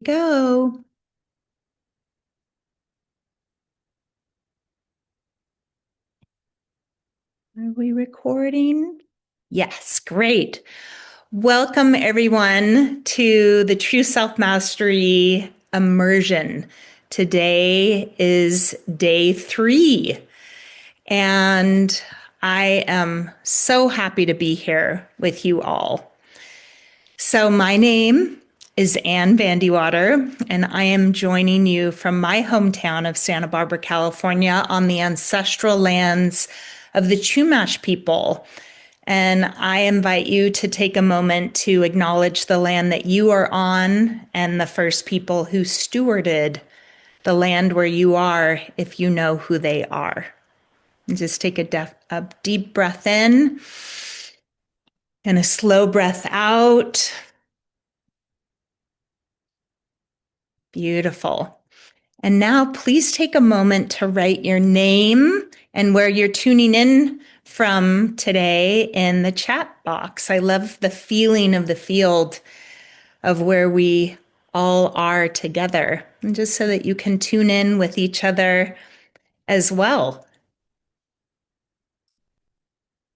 go. Are we recording? Yes, great. Welcome everyone to the True Self Mastery Immersion. Today is day 3, and I am so happy to be here with you all. So my name is Ann Vandewater, and I am joining you from my hometown of Santa Barbara, California, on the ancestral lands of the Chumash people. And I invite you to take a moment to acknowledge the land that you are on and the first people who stewarded the land where you are, if you know who they are. And just take a deep breath in and a slow breath out. Beautiful. And now please take a moment to write your name and where you're tuning in from today in the chat box. I love the feeling of the field of where we all are together, and just so that you can tune in with each other as well.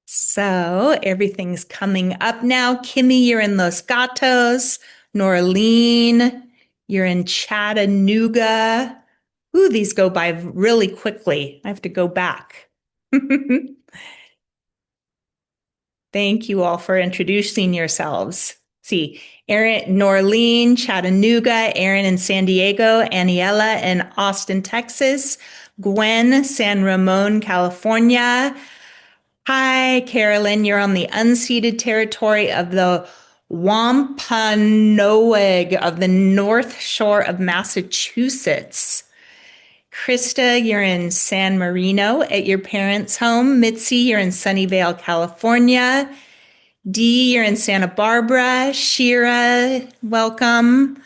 So everything's coming up now. Kimmy, you're in Los Gatos. Norlene, you're in Chattanooga. Ooh, these go by really quickly. I have to go back. Thank you all for introducing yourselves. See, Erin, Norlene, Chattanooga, Erin in San Diego, Aniela in Austin, Texas, Gwen, San Ramon, California. Hi, Carolyn. You're on the unceded territory of the Wampanoag of the North Shore of Massachusetts. Krista, you're in San Marino at your parents' home. Mitzi, you're in Sunnyvale, California. Dee, you're in Santa Barbara. Shira, welcome.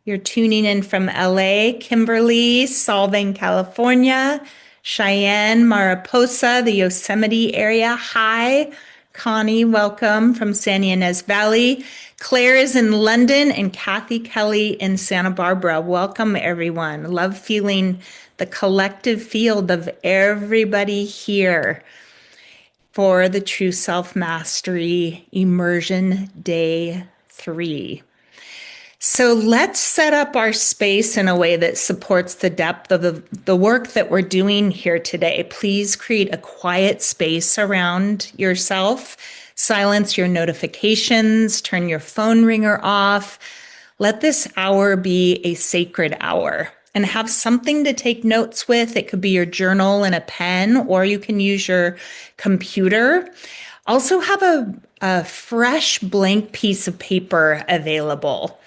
You're tuning in from LA. Kimberly, Solvang, California. Cheyenne, Mariposa, the Yosemite area. Hi. Connie, welcome from San Ynez Valley. Claire is in London, and Kathy Kelly in Santa Barbara. Welcome, everyone. Love feeling the collective field of everybody here for the True Self Mastery Immersion Day 3. So let's set up our space in a way that supports the depth of the work that we're doing here today. Please create a quiet space around yourself. Silence your notifications, turn your phone ringer off. Let this hour be a sacred hour, and have something to take notes with. It could be your journal and a pen, or you can use your computer. Also have a fresh blank piece of paper available.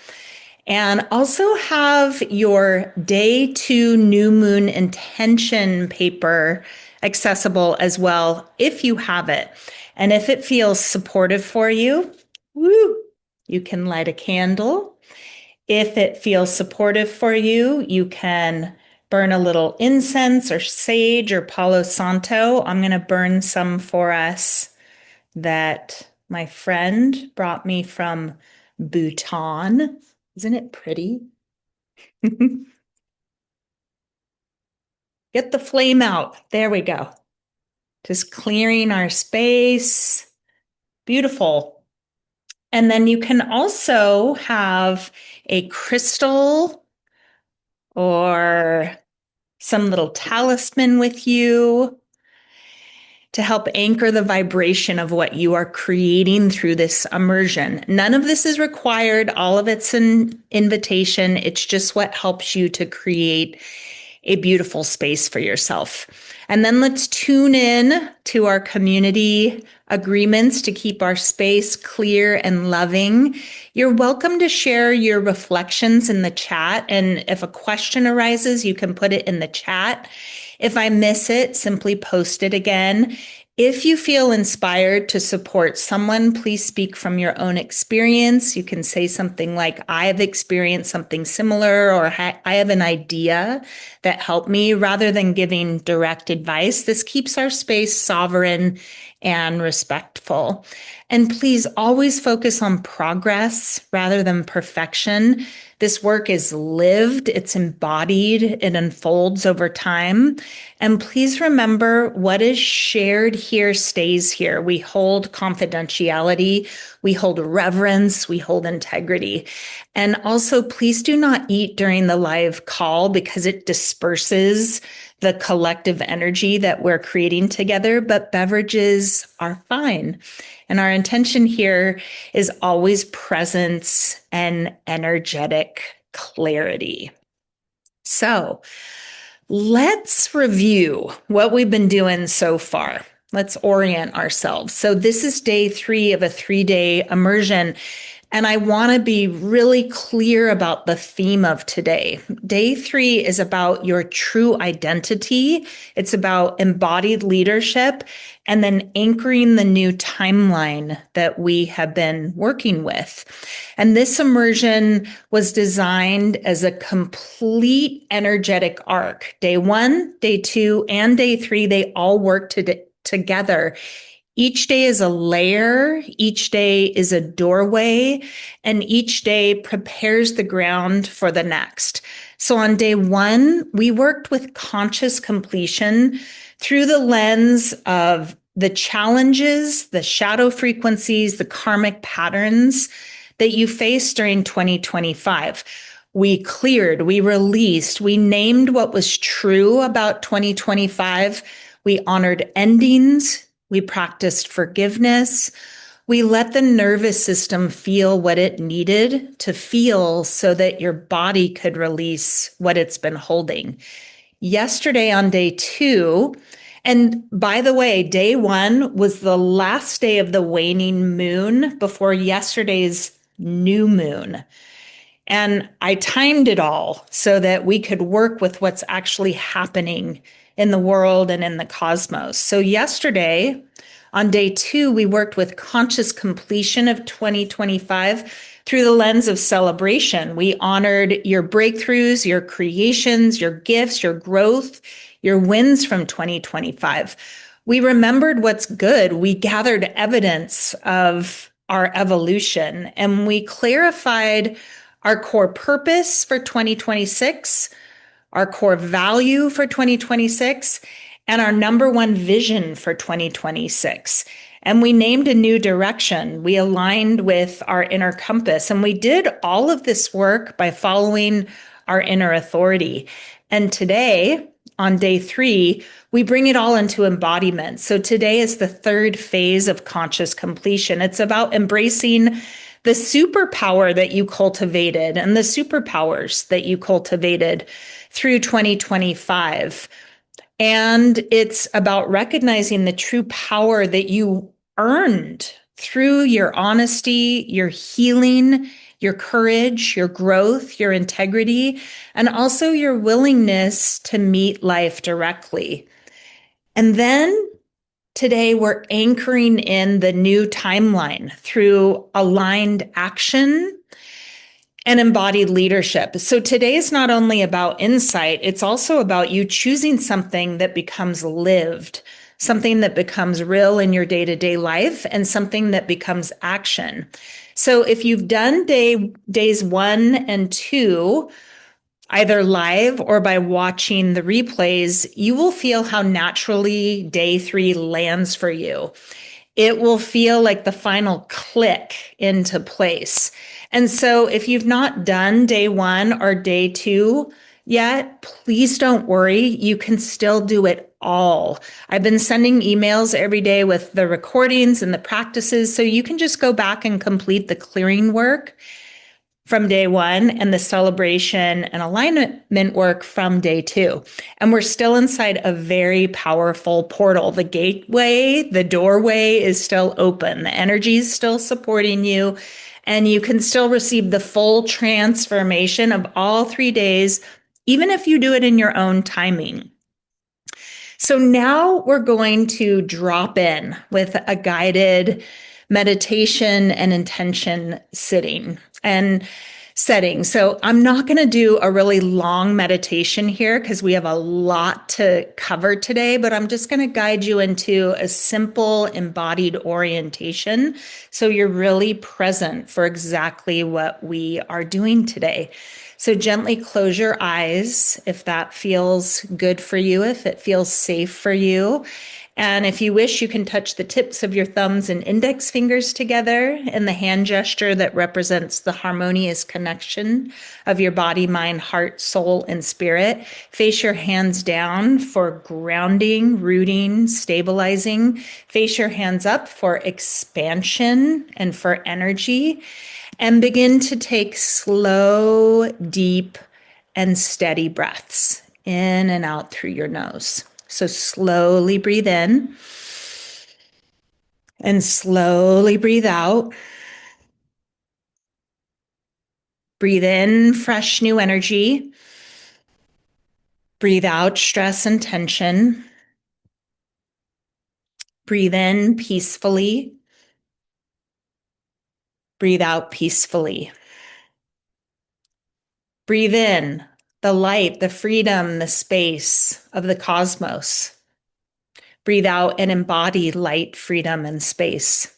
And also have your day 2 new moon intention paper accessible as well, if you have it. And if it feels supportive for you, you can light a candle. If it feels supportive for you, you can burn a little incense or sage or Palo Santo. I'm going to burn some for us that my friend brought me from Bhutan. Isn't it pretty? Get the flame out. There we go. Just clearing our space. Beautiful. And then you can also have a crystal or some little talisman with you to help anchor the vibration of what you are creating through this immersion. None of this is required. All of it's an invitation. It's just what helps you to create a beautiful space for yourself. And then let's tune in to our community agreements to keep our space clear and loving. You're welcome to share your reflections in the chat. And if a question arises, you can put it in the chat. If I miss it, simply post it again. If you feel inspired to support someone, please speak from your own experience. You can say something like, I have experienced something similar, or I have an idea that helped me, rather than giving direct advice. This keeps our space sovereign and respectful. And please always focus on progress rather than perfection. This work is lived, it's embodied, it unfolds over time. And please remember, what is shared here stays here. We hold confidentiality, we hold reverence, we hold integrity. And also, please do not eat during the live call because it disperses the collective energy that we're creating together, but beverages are fine. And our intention here is always presence and energetic clarity. So let's review what we've been doing so far. Let's orient ourselves. So this is day 3 of a 3-day immersion. And I want to be really clear about the theme of today. Day 3 is about your true identity. It's about embodied leadership and then anchoring the new timeline that we have been working with. And this immersion was designed as a complete energetic arc. Day 1, day 2, and day 3, they all work together. Each day is a layer, each day is a doorway, and each day prepares the ground for the next. So on day 1, we worked with conscious completion through the lens of the challenges, the shadow frequencies, the karmic patterns that you faced during 2025. We cleared, we released, we named what was true about 2025. We honored endings. We practiced forgiveness. We let the nervous system feel what it needed to feel so that your body could release what it's been holding. Yesterday on day 2, and by the way, day 1 was the last day of the waning moon before yesterday's new moon. And I timed it all so that we could work with what's actually happening in the world and in the cosmos. So yesterday, on day 2, we worked with conscious completion of 2025 through the lens of celebration. We honored your breakthroughs, your creations, your gifts, your growth, your wins from 2025. We remembered what's good. We gathered evidence of our evolution, and we clarified our core purpose for 2026, our core value for 2026, and our number one vision for 2026. And we named a new direction. We aligned with our inner compass. And we did all of this work by following our inner authority. And today, on day 3, we bring it all into embodiment. So today is the 3rd phase of conscious completion. It's about embracing the superpower that you cultivated and the superpowers that you cultivated through 2025. And it's about recognizing the true power that you earned through your honesty, your healing, your courage, your growth, your integrity, and also your willingness to meet life directly. And then today, we're anchoring in the new timeline through aligned action and embodied leadership. So today is not only about insight, it's also about you choosing something that becomes lived, something that becomes real in your day-to-day life, and something that becomes action. So if you've done days 1 and 2, either live or by watching the replays, you will feel how naturally day 3 lands for you. It will feel like the final click into place. And so if you've not done day 1 or day 2 yet, please don't worry. You can still do it all. I've been sending emails every day with the recordings and the practices, so you can just go back and complete the clearing work from day 1 and the celebration and alignment work from day 2. And we're still inside a very powerful portal. The gateway, the doorway is still open. The energy is still supporting you, and you can still receive the full transformation of all 3 days, even if you do it in your own timing. So now we're going to drop in with a guided meditation and intention sitting. And setting. So I'm not going to do a really long meditation here because we have a lot to cover today, but I'm just going to guide you into a simple embodied orientation. So you're really present for exactly what we are doing today. So gently close your eyes if that feels good for you, if it feels safe for you. And if you wish, you can touch the tips of your thumbs and index fingers together in the hand gesture that represents the harmonious connection of your body, mind, heart, soul, and spirit. Face your hands down for grounding, rooting, stabilizing. Face your hands up for expansion and for energy. And begin to take slow, deep, and steady breaths in and out through your nose. So slowly breathe in and slowly breathe out. Breathe in fresh new energy. Breathe out stress and tension. Breathe in peacefully. Breathe out peacefully. Breathe in the light, the freedom, the space of the cosmos. Breathe out and embody light, freedom, and space.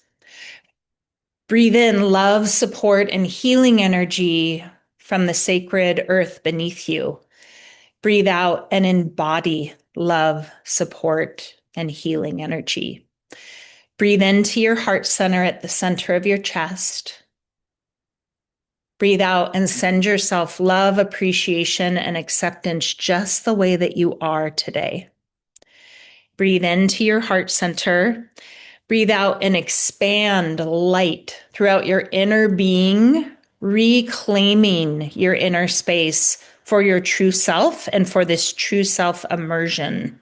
Breathe in love, support, and healing energy from the sacred earth beneath you. Breathe out and embody love, support, and healing energy. Breathe into your heart center at the center of your chest. Breathe out and send yourself love, appreciation, and acceptance just the way that you are today. Breathe into your heart center. Breathe out and expand light throughout your inner being, reclaiming your inner space for your true self and for this true self immersion.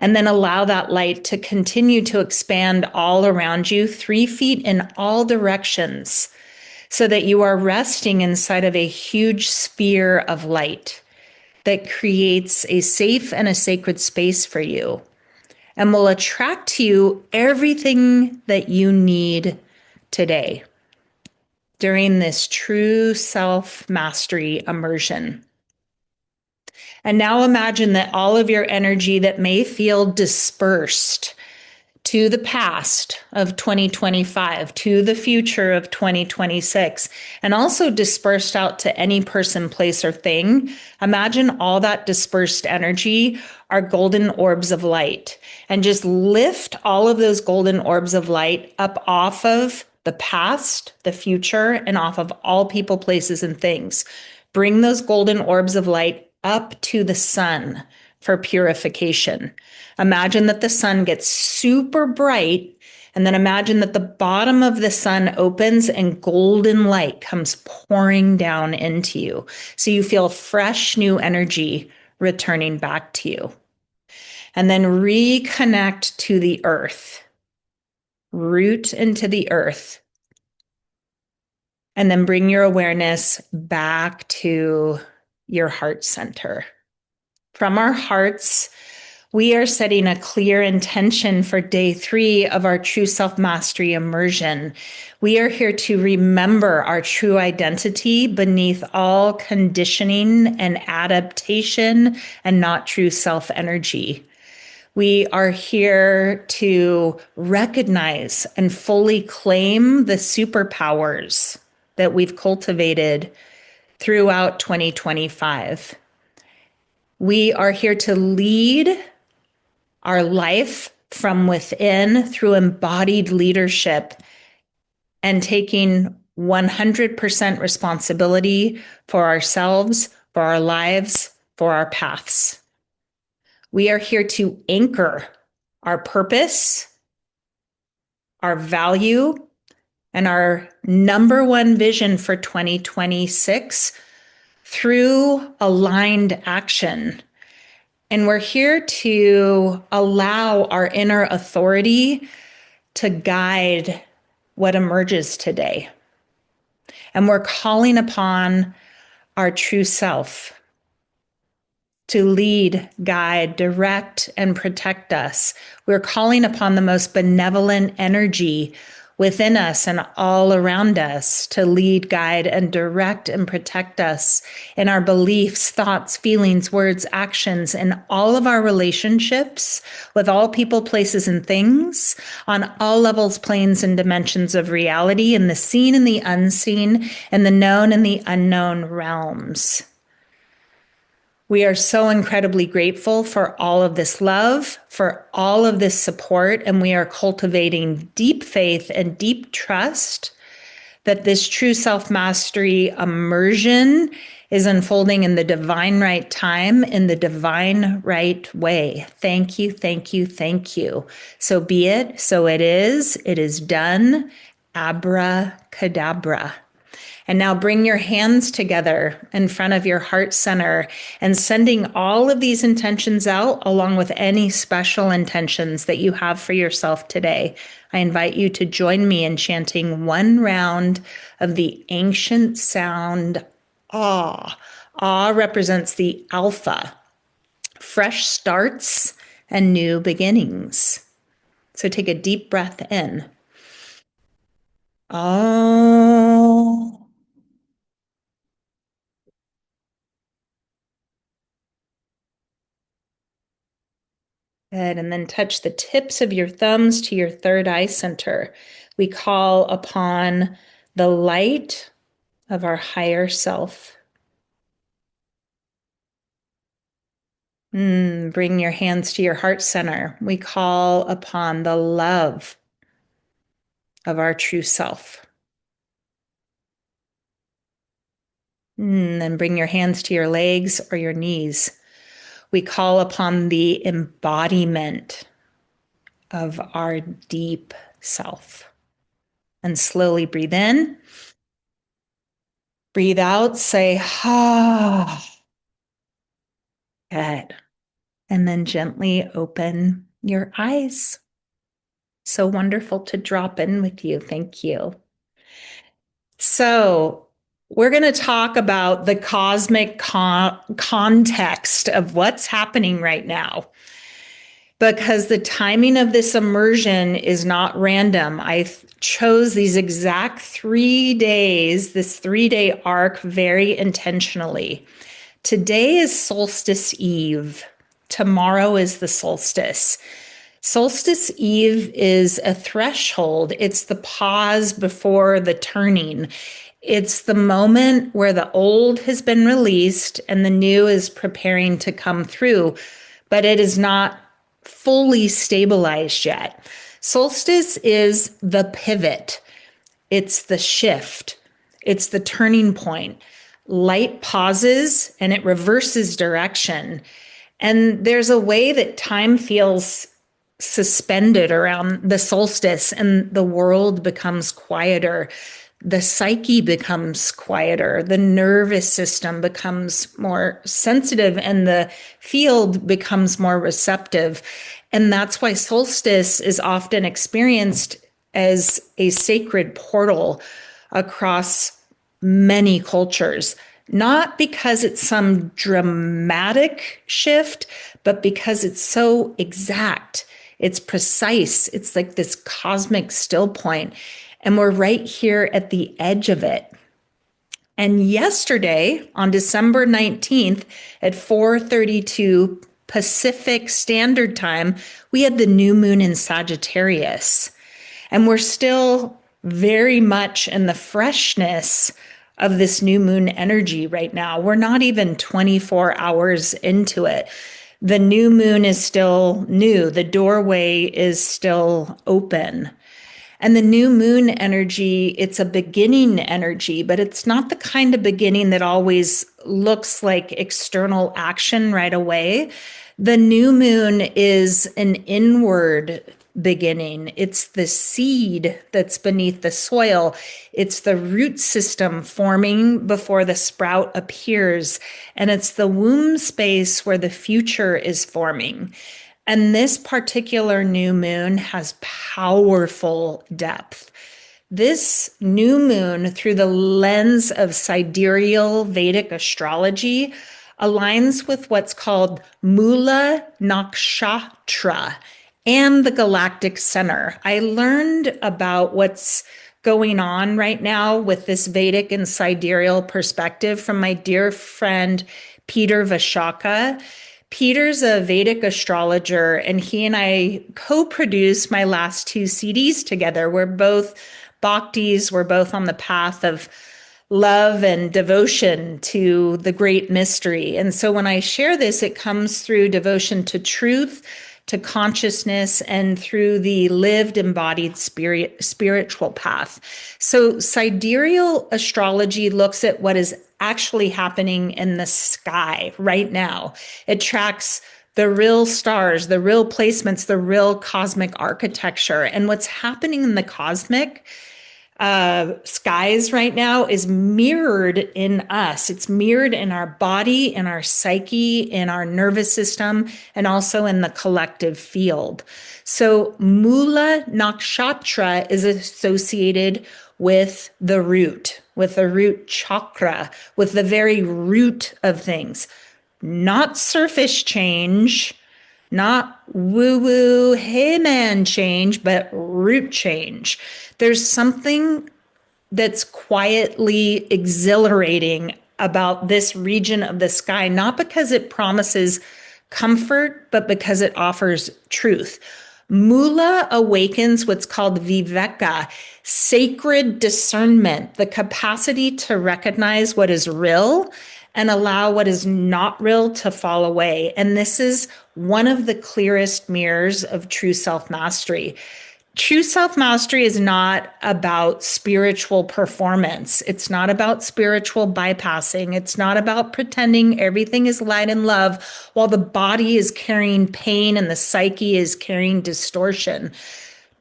And then allow that light to continue to expand all around you, 3 feet in all directions, so that you are resting inside of a huge sphere of light that creates a safe and a sacred space for you and will attract to you everything that you need today during this true self mastery immersion. And now imagine that all of your energy that may feel dispersed to the past of 2025, to the future of 2026, and also dispersed out to any person, place, or thing. Imagine all that dispersed energy are golden orbs of light, and just lift all of those golden orbs of light up off of the past, the future, and off of all people, places, and things. Bring those golden orbs of light up to the sun for purification. Imagine that the sun gets super bright, and then imagine that the bottom of the sun opens and golden light comes pouring down into you. So you feel fresh new energy returning back to you. And then reconnect to the earth, root into the earth. And then bring your awareness back to your heart center. From our hearts, we are setting a clear intention for day 3 of our true self-mastery immersion. We are here to remember our true identity beneath all conditioning and adaptation and not true self-energy. We are here to recognize and fully claim the superpowers that we've cultivated throughout 2025. We are here to lead our life from within through embodied leadership and taking 100% responsibility for ourselves, for our lives, for our paths. We are here to anchor our purpose, our value, and our number one vision for 2026 through aligned action. And we're here to allow our inner authority to guide what emerges today. And we're calling upon our true self to lead, guide, direct, and protect us. We're calling upon the most benevolent energy within us and all around us to lead, guide, and direct and protect us in our beliefs, thoughts, feelings, words, actions, and all of our relationships with all people, places, and things on all levels, planes, and dimensions of reality, in the seen and the unseen, and the known and the unknown realms. We are so incredibly grateful for all of this love, for all of this support, and we are cultivating deep faith and deep trust that this true self-mastery immersion is unfolding in the divine right time, in the divine right way. Thank you, thank you, thank you. So be it, so it is done. Abracadabra. And now bring your hands together in front of your heart center and sending all of these intentions out along with any special intentions that you have for yourself today. I invite you to join me in chanting one round of the ancient sound Ah. Ah represents the alpha, fresh starts and new beginnings. So take a deep breath in. Ah. Good. And then touch the tips of your thumbs to your third eye center. We call upon the light of our higher self. Bring your hands to your heart center. We call upon the love of our true self. Then bring your hands to your legs or your knees. We call upon the embodiment of our deep self. And slowly breathe in. Breathe out. Say, ah. Good. And then gently open your eyes. So wonderful to drop in with you. Thank you. So, we're going to talk about the cosmic context of what's happening right now, because the timing of this immersion is not random. I chose these exact 3 days, this 3-day arc, very intentionally. Today is solstice eve. Tomorrow is the solstice. Solstice eve is a threshold. It's the pause before the turning. It's the moment where the old has been released and the new is preparing to come through, but it is not fully stabilized yet. Solstice is the pivot. It's the shift. It's the turning point. Light pauses and it reverses direction. And there's a way that time feels suspended around the solstice and the world becomes quieter. The psyche becomes quieter. The nervous system becomes more sensitive and the field becomes more receptive. And that's why solstice is often experienced as a sacred portal across many cultures. Not because it's some dramatic shift, but because it's so exact. It's precise. It's like this cosmic still point. And we're right here at the edge of it. And yesterday, on December 19th at 4:32 Pacific Standard Time, we had the new moon in Sagittarius. And we're still very much in the freshness of this new moon energy right now. We're not even 24 hours into it. The new moon is still new. The doorway is still open. And the new moon energy, it's a beginning energy, but it's not the kind of beginning that always looks like external action right away. The new moon is an inward beginning. It's the seed that's beneath the soil. It's the root system forming before the sprout appears. And it's the womb space where the future is forming. And this particular new moon has powerful depth. This new moon, through the lens of sidereal Vedic astrology, aligns with what's called Mula Nakshatra. and the galactic center. I learned about what's going on right now with this Vedic and sidereal perspective from my dear friend Peter Vashaka. Peter's a Vedic astrologer, and he and I co-produced my last two CDs together. We're both bhaktis, we're both on the path of love and devotion to the great mystery. And so when I share this, it comes through devotion to truth, to consciousness, and through the lived embodied spiritual path. So sidereal astrology looks at what is actually happening in the sky right now. It tracks the real stars, the real placements, the real cosmic architecture. And what's happening in the cosmic skies right now is mirrored in us. It's mirrored in our body, in our psyche, in our nervous system, and also in the collective field. So Mula Nakshatra is associated with the root chakra, with the very root of things, not surface change, not woo-woo, hey man change, but root change. There's something that's quietly exhilarating about this region of the sky, not because it promises comfort, but because it offers truth. Mula awakens what's called viveka, sacred discernment, the capacity to recognize what is real and allow what is not real to fall away. And this is one of the clearest mirrors of true self-mastery. True self-mastery is not about spiritual performance. It's not about spiritual bypassing. It's not about pretending everything is light and love while the body is carrying pain and the psyche is carrying distortion.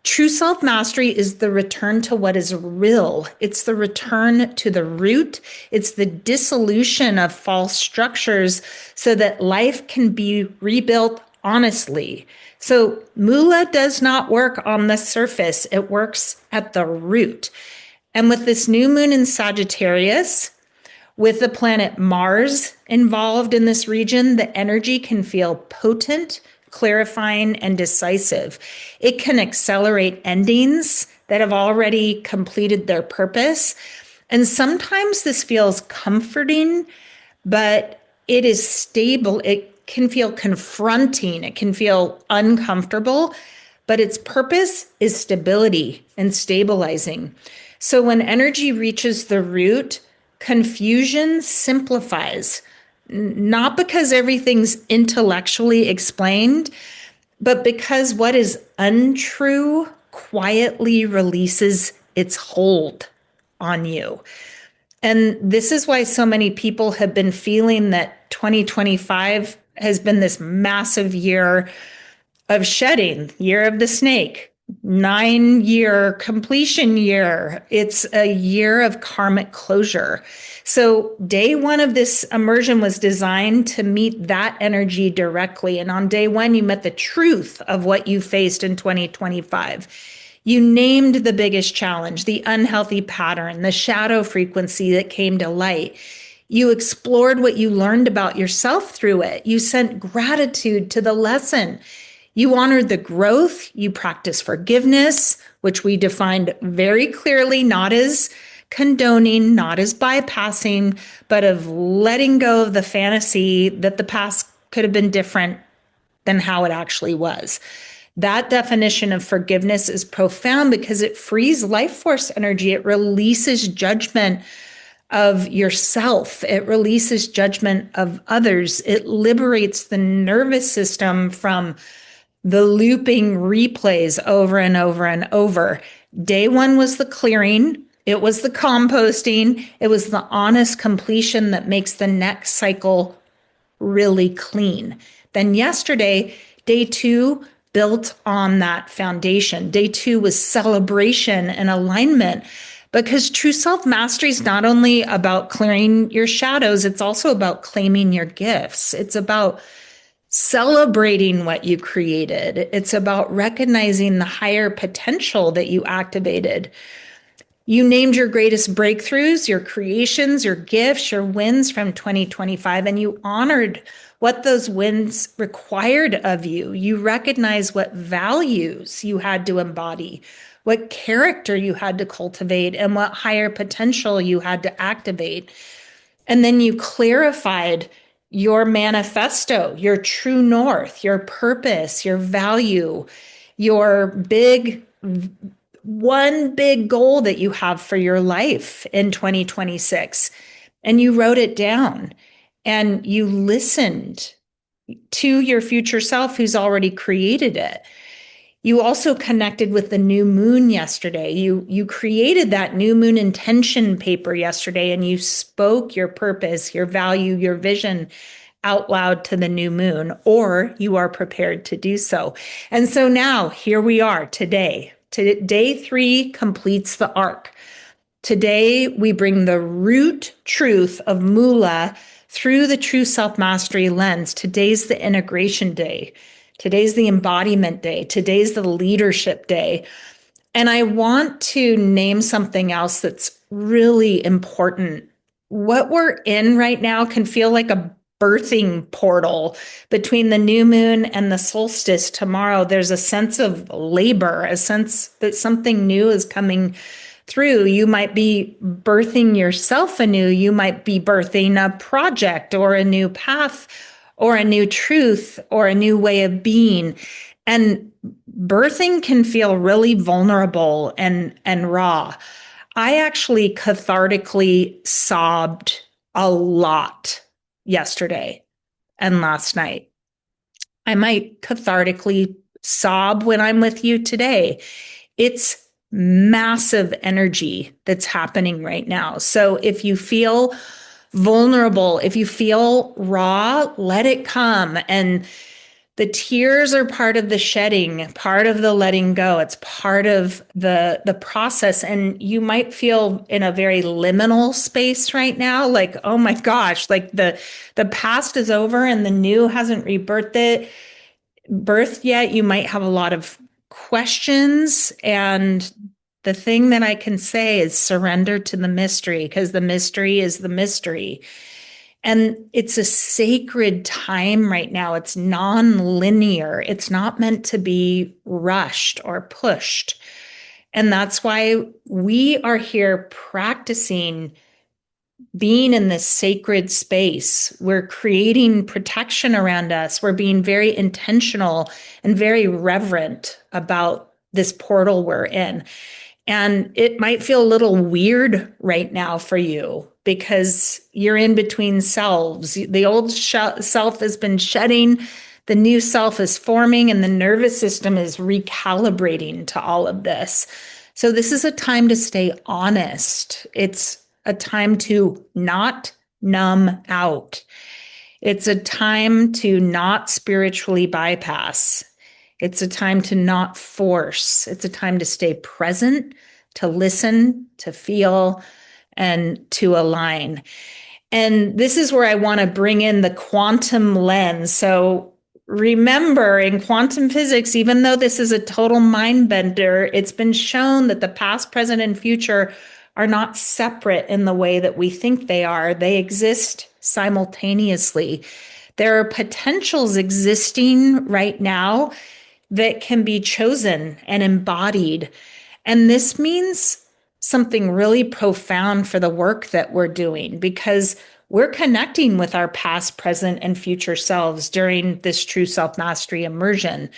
True self-mastery is the return to what is real. It's the return to the root. It's the dissolution of false structures so that life can be rebuilt honestly. So Mula does not work on the surface. It works at the root. And with this new moon in Sagittarius, with the planet Mars involved in this region, the energy can feel potent, clarifying, and decisive. It can accelerate endings that have already completed their purpose. And sometimes this feels comforting, but it is stable. It can feel confronting. It can feel uncomfortable, but its purpose is stability and stabilizing. So when energy reaches the root, confusion simplifies, not because everything's intellectually explained, but because what is untrue quietly releases its hold on you. And this is why so many people have been feeling that 2025 has been this massive year of shedding, year of the snake, 9-year completion year. It's a year of karmic closure. So day one of this immersion was designed to meet that energy directly. And on day one, you met the truth of what you faced in 2025. You named the biggest challenge, the unhealthy pattern, the shadow frequency that came to light. You explored what you learned about yourself through it. You sent gratitude to the lesson. You honored the growth. You practiced forgiveness, which we defined very clearly, not as condoning, not as bypassing, but of letting go of the fantasy that the past could have been different than how it actually was. That definition of forgiveness is profound because it frees life force energy. It releases judgment of yourself. It releases judgment of others. It liberates the nervous system from the looping replays over and over and over. Day one was the clearing. It was the composting. It was the honest completion that makes the next cycle really clean. Then yesterday, day two, built on that foundation. Day two was celebration and alignment, because true self-mastery is not only about clearing your shadows, it's also about claiming your gifts. It's about celebrating what you created. It's about recognizing the higher potential that you activated. You named your greatest breakthroughs, your creations, your gifts, your wins from 2025, and you honored what those wins required of you. You recognized what values you had to embody, what character you had to cultivate, and what higher potential you had to activate. And then you clarified your manifesto, your true north, your purpose, your value, your one big goal that you have for your life in 2026. And you wrote it down and you listened to your future self who's already created it. You also connected with the new moon yesterday. You created that new moon intention paper yesterday and you spoke your purpose, your value, your vision out loud to the new moon, or you are prepared to do so. And so now here we are today. Day 3 completes the arc. Today, we bring the root truth of Mula through the true self-mastery lens. Today's the integration day. Today's the embodiment day. Today's the leadership day. And I want to name something else that's really important. What we're in right now can feel like a birthing portal between the new moon and the solstice tomorrow. There's a sense of labor, a sense that something new is coming through. You might be birthing yourself anew. You might be birthing a project or a new path or a new truth or a new way of being. And birthing can feel really vulnerable and raw. I actually cathartically sobbed a lot yesterday and last night. I might cathartically sob when I'm with you today. It's massive energy that's happening right now. So if you feel vulnerable, if you feel raw, let it come. And the tears are part of the shedding, part of the letting go. It's part of the process. And you might feel in a very liminal space right now, like, oh my gosh, like the past is over and the new hasn't birthed yet. You might have a lot of questions. And the thing that I can say is surrender to the mystery, because the mystery is the mystery. And it's a sacred time right now. It's non-linear. It's not meant to be rushed or pushed. And that's why we are here practicing being in this sacred space. We're creating protection around us. We're being very intentional and very reverent about this portal we're in. And it might feel a little weird right now for you because you're in between selves. The old self has been shedding, the new self is forming, and the nervous system is recalibrating to all of this. So this is a time to stay honest. It's a time to not numb out. It's a time to not spiritually bypass. It's a time to not force. It's a time to stay present, to listen, to feel, and to align. And this is where I want to bring in the quantum lens. So remember, in quantum physics, even though this is a total mind bender, it's been shown that the past, present, and future are not separate in the way that we think they are. They exist simultaneously. There are potentials existing right now that can be chosen and embodied. And this means something really profound for the work that we're doing, because we're connecting with our past, present, and future selves during this true self-mastery immersion.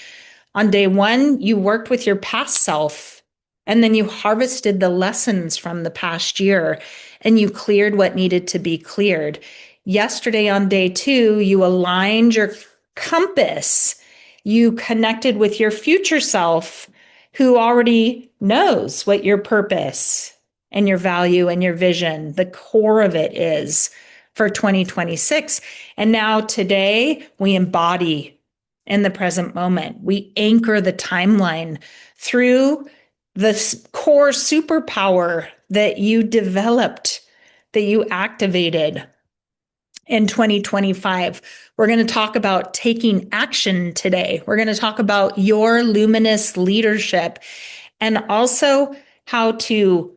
On day 1, you worked with your past self, and then you harvested the lessons from the past year, and you cleared what needed to be cleared. Yesterday on day 2, you aligned your compass. You connected with your future self who already knows what your purpose and your value and your vision, the core of it is for 2026. And now today we embody in the present moment. We anchor the timeline through the core superpower that you developed, that you activated in 2025. We're going to talk about taking action today. We're going to talk about your luminous leadership and also how to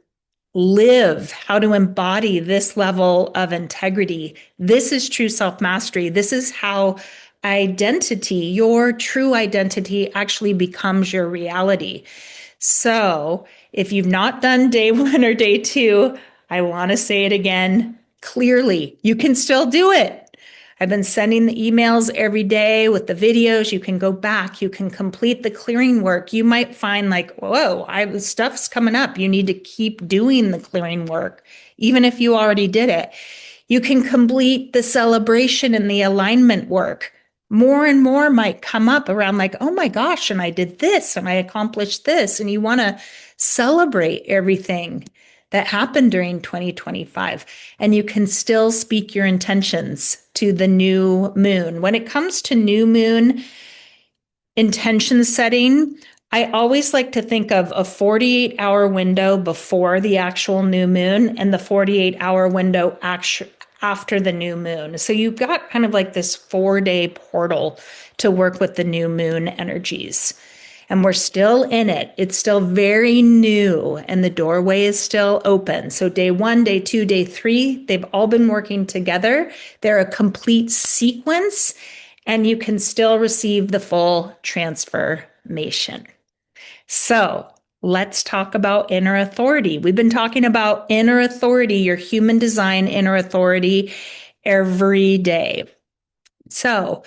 live, how to embody this level of integrity. This is true self-mastery. This is how identity, your true identity, actually becomes your reality. So if you've not done day 1 or day 2, I want to say it again clearly. You can still do it. I've been sending the emails every day with the videos. You can go back. You can complete the clearing work. You might find like, whoa, stuff's coming up. You need to keep doing the clearing work, even if you already did it. You can complete the celebration and the alignment work. More and more might come up around like, oh my gosh, and I did this and I accomplished this. And you want to celebrate everything that happened during 2025. And you can still speak your intentions to the new moon. When it comes to new moon intention setting, I always like to think of a 48-hour window before the actual new moon and the 48-hour window after the new moon. So you've got kind of like this 4-day portal to work with the new moon energies. And we're still in it. It's still very new and the doorway is still open. So day 1, day 2, day 3, they've all been working together. They're a complete sequence and you can still receive the full transformation. So let's talk about inner authority. We've been talking about inner authority, your human design inner authority every day. So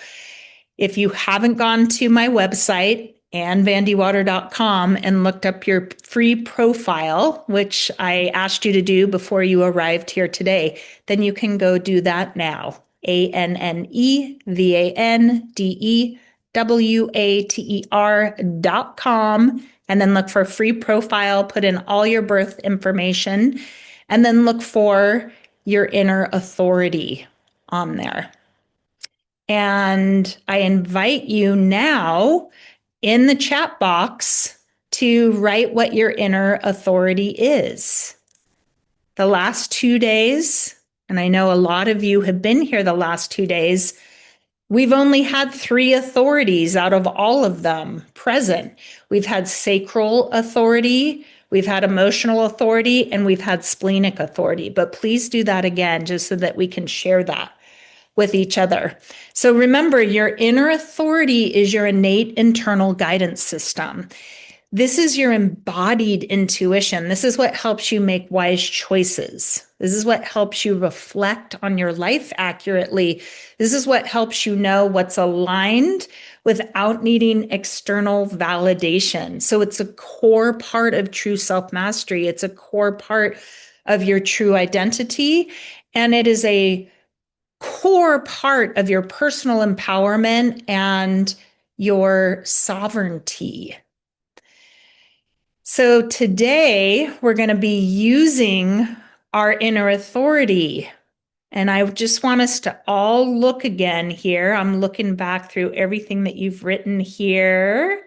if you haven't gone to my website, annvandewater.com, and looked up your free profile, which I asked you to do before you arrived here today, then you can go do that now. ANNEVANDEWATER.com, and then look for free profile, put in all your birth information, and then look for your inner authority on there. And I invite you now in the chat box to write what your inner authority is. The last 2 days, and I know a lot of you have been here the last 2 days, we've only had 3 authorities out of all of them present. We've had sacral authority, we've had emotional authority, and we've had splenic authority. But please do that again just so that we can share that with each other. So remember, your inner authority is your innate internal guidance system. This is your embodied intuition. This is what helps you make wise choices. This is what helps you reflect on your life accurately. This is what helps you know what's aligned without needing external validation. So it's a core part of true self-mastery. It's a core part of your true identity. And it is a core part of your personal empowerment and your sovereignty. So today we're going to be using our inner authority. And I just want us to all look again here. I'm looking back through everything that you've written here.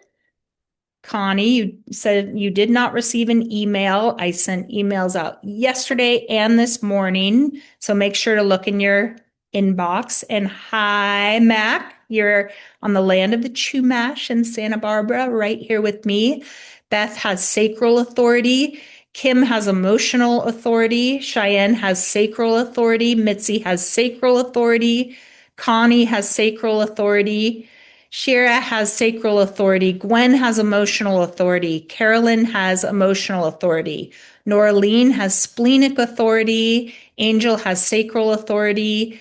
Connie, you said you did not receive an email. I sent emails out yesterday and this morning. So make sure to look in your inbox. And hi, Mac. You're on the land of the Chumash in Santa Barbara, right here with me. Beth has sacral authority. Kim has emotional authority. Cheyenne has sacral authority. Mitzi has sacral authority. Connie has sacral authority. Shira has sacral authority. Gwen has emotional authority. Carolyn has emotional authority. Noraline has splenic authority. Angel has sacral authority.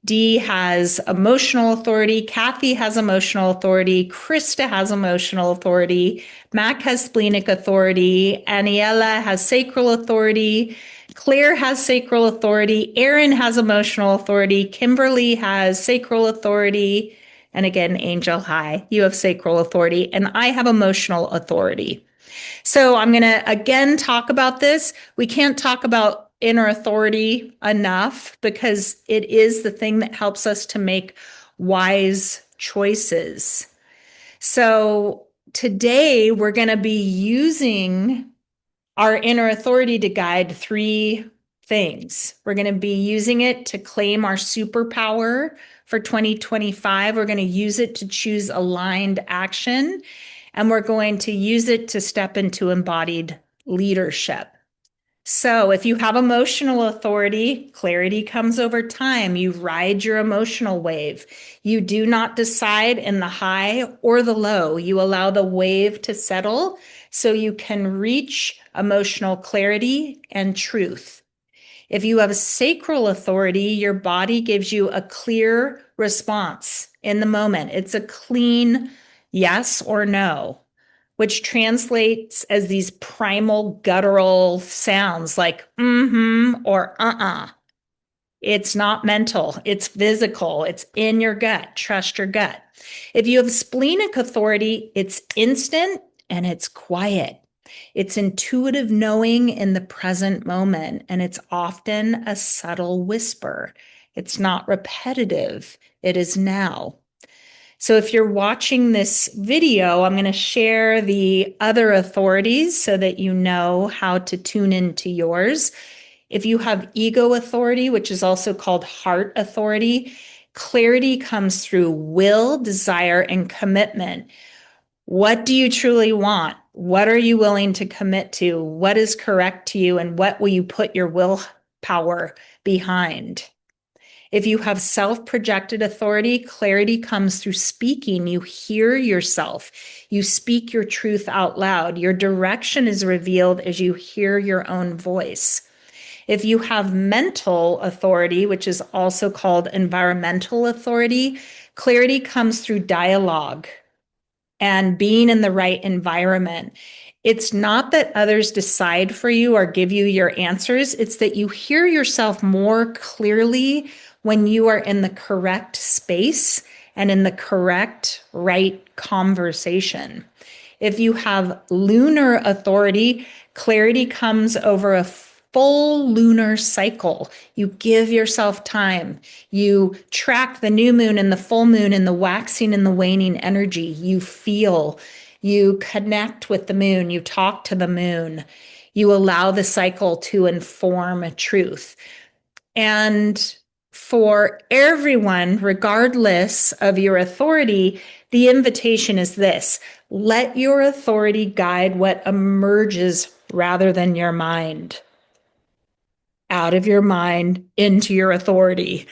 Dee has emotional authority. Kathy has emotional authority. Krista has emotional authority. Mac has splenic authority. Aniela has sacral authority. Claire has sacral authority. Erin has emotional authority. Kimberly has sacral authority. And again, Angel, hi, you have sacral authority. And I have emotional authority. So I'm going to again talk about this. We can't talk about inner authority enough because it is the thing that helps us to make wise choices. So today we're going to be using our inner authority to guide 3 things. We're going to be using it to claim our superpower for 2025. We're going to use it to choose aligned action, and we're going to use it to step into embodied leadership. So, if you have emotional authority, clarity comes over time. You ride your emotional wave. You do not decide in the high or the low. You allow the wave to settle so you can reach emotional clarity and truth. If you have a sacral authority, your body gives you a clear response in the moment. It's a clean yes or no, which translates as these primal guttural sounds like or It's not mental, it's physical, it's in your gut. Trust your gut. If you have splenic authority, it's instant and it's quiet. It's intuitive knowing in the present moment, and it's often a subtle whisper. It's not repetitive, it is now. So if you're watching this video, I'm going to share the other authorities so that you know how to tune into yours. If you have ego authority, which is also called heart authority, clarity comes through will, desire, and commitment. What do you truly want? What are you willing to commit to? What is correct to you? And what will you put your willpower behind? If you have self-projected authority, clarity comes through speaking. You hear yourself. You speak your truth out loud. Your direction is revealed as you hear your own voice. If you have mental authority, which is also called environmental authority, clarity comes through dialogue and being in the right environment. It's not that others decide for you or give you your answers. It's that you hear yourself more clearly when you are in the correct space and in the correct, right conversation. If you have lunar authority, clarity comes over a full lunar cycle. You give yourself time. You track the new moon and the full moon and the waxing and the waning energy. You feel, you connect with the moon, you talk to the moon, you allow the cycle to inform truth. And for everyone, regardless of your authority, the invitation is this: let your authority guide what emerges rather than your mind. Out of your mind into your authority.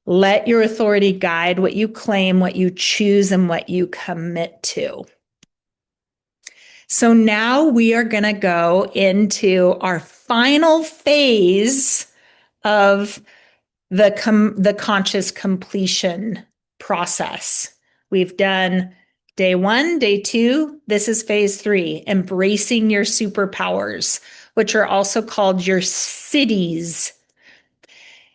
Let your authority guide what you claim, what you choose, and what you commit to. So now we are going to go into our final phase of the conscious completion process. We've done day 1, day 2. This is phase 3, embracing your superpowers, which are also called your cities.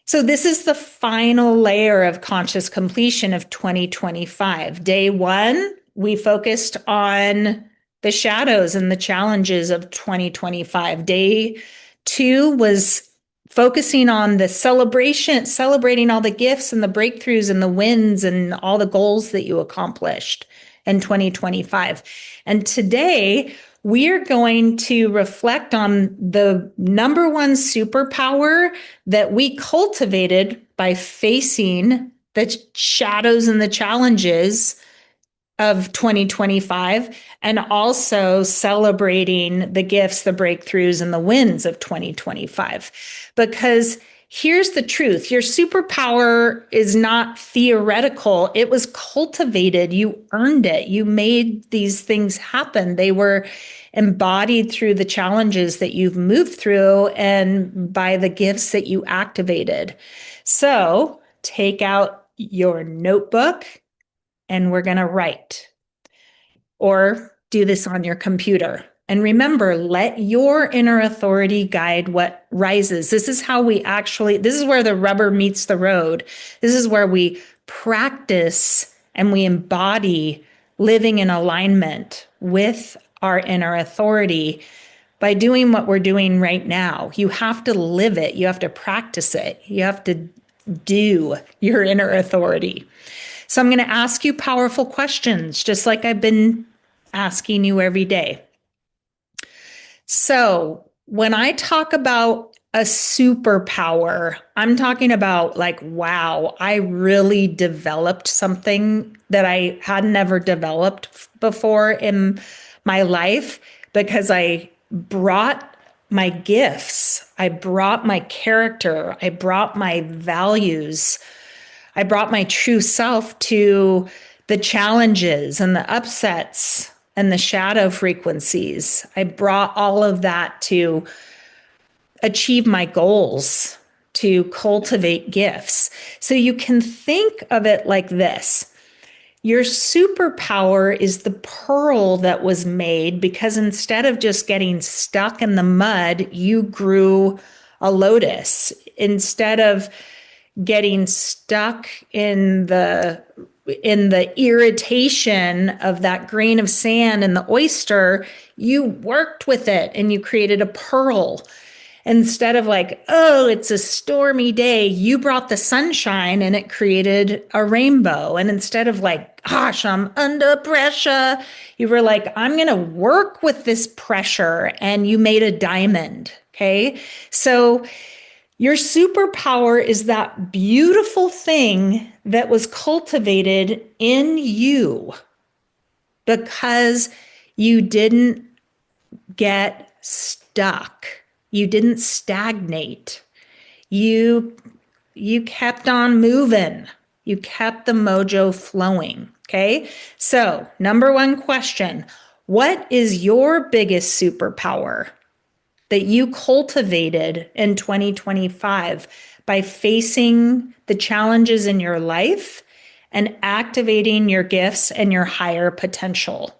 So this is the final layer of conscious completion of 2025. Day 1, we focused on the shadows and the challenges of 2025. Day 2 was focusing on the celebration, celebrating all the gifts and the breakthroughs and the wins and all the goals that you accomplished in 2025. And today, we're going to reflect on the number one superpower that we cultivated by facing the shadows and the challenges of 2025, and also celebrating the gifts, the breakthroughs, and the wins of 2025. Because here's the truth: your superpower is not theoretical. It was cultivated. You earned it. You made these things happen. They were embodied through the challenges that you've moved through and by the gifts that you activated. So take out your notebook and we're going to write, or do this on your computer. And remember, let your inner authority guide what rises. This is how we actually, this is where the rubber meets the road. This is where we practice and we embody living in alignment with our inner authority by doing what we're doing right now. You have to live it. You have to practice it. You have to do your inner authority. So I'm going to ask you powerful questions, just like I've been asking you every day. So when I talk about a superpower, I'm talking about like, wow, I really developed something that I had never developed before in my life because I brought my gifts. I brought my character. I brought my values. I brought my true self to the challenges and the upsets and the shadow frequencies. I brought all of that to achieve my goals, to cultivate gifts. So you can think of it like this. Your superpower is the pearl that was made because instead of just getting stuck in the mud, you grew a lotus. Instead of getting stuck in the irritation of that grain of sand in the oyster, you worked with it and you created a pearl. Instead of like, oh, it's a stormy day, you brought the sunshine and it created a rainbow. And instead of like, gosh, I'm under pressure, you were like, I'm going to work with this pressure and you made a diamond. Okay. So your superpower is that beautiful thing that was cultivated in you because you didn't get stuck. You didn't stagnate. You kept on moving. You kept the mojo flowing. Okay. So, number one question, what is your biggest superpower that you cultivated in 2025 by facing the challenges in your life and activating your gifts and your higher potential?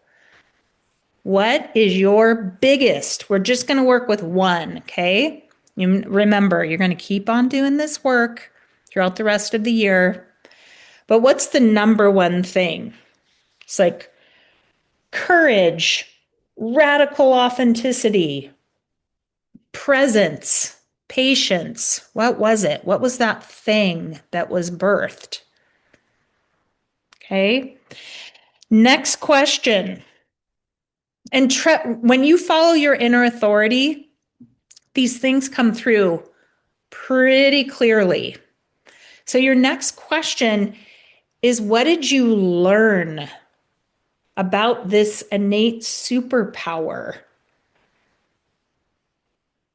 What is your biggest? We're just going to work with one, okay? Remember, you're going to keep on doing this work throughout the rest of the year. But what's the number one thing? It's like courage, radical authenticity, presence, patience. What was it? What was that thing that was birthed? Okay. Next question. And when you follow your inner authority, these things come through pretty clearly. So your next question is, what did you learn about this innate superpower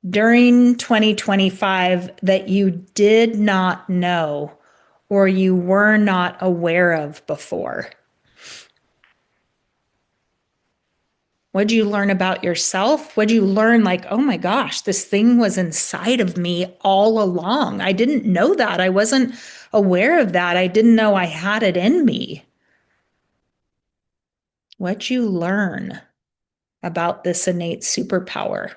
during 2025 that you did not know or you were not aware of before? What did you learn about yourself? What did you learn like, oh my gosh, this thing was inside of me all along. I didn't know that. I wasn't aware of that. I didn't know I had it in me. What'd you learn about this innate superpower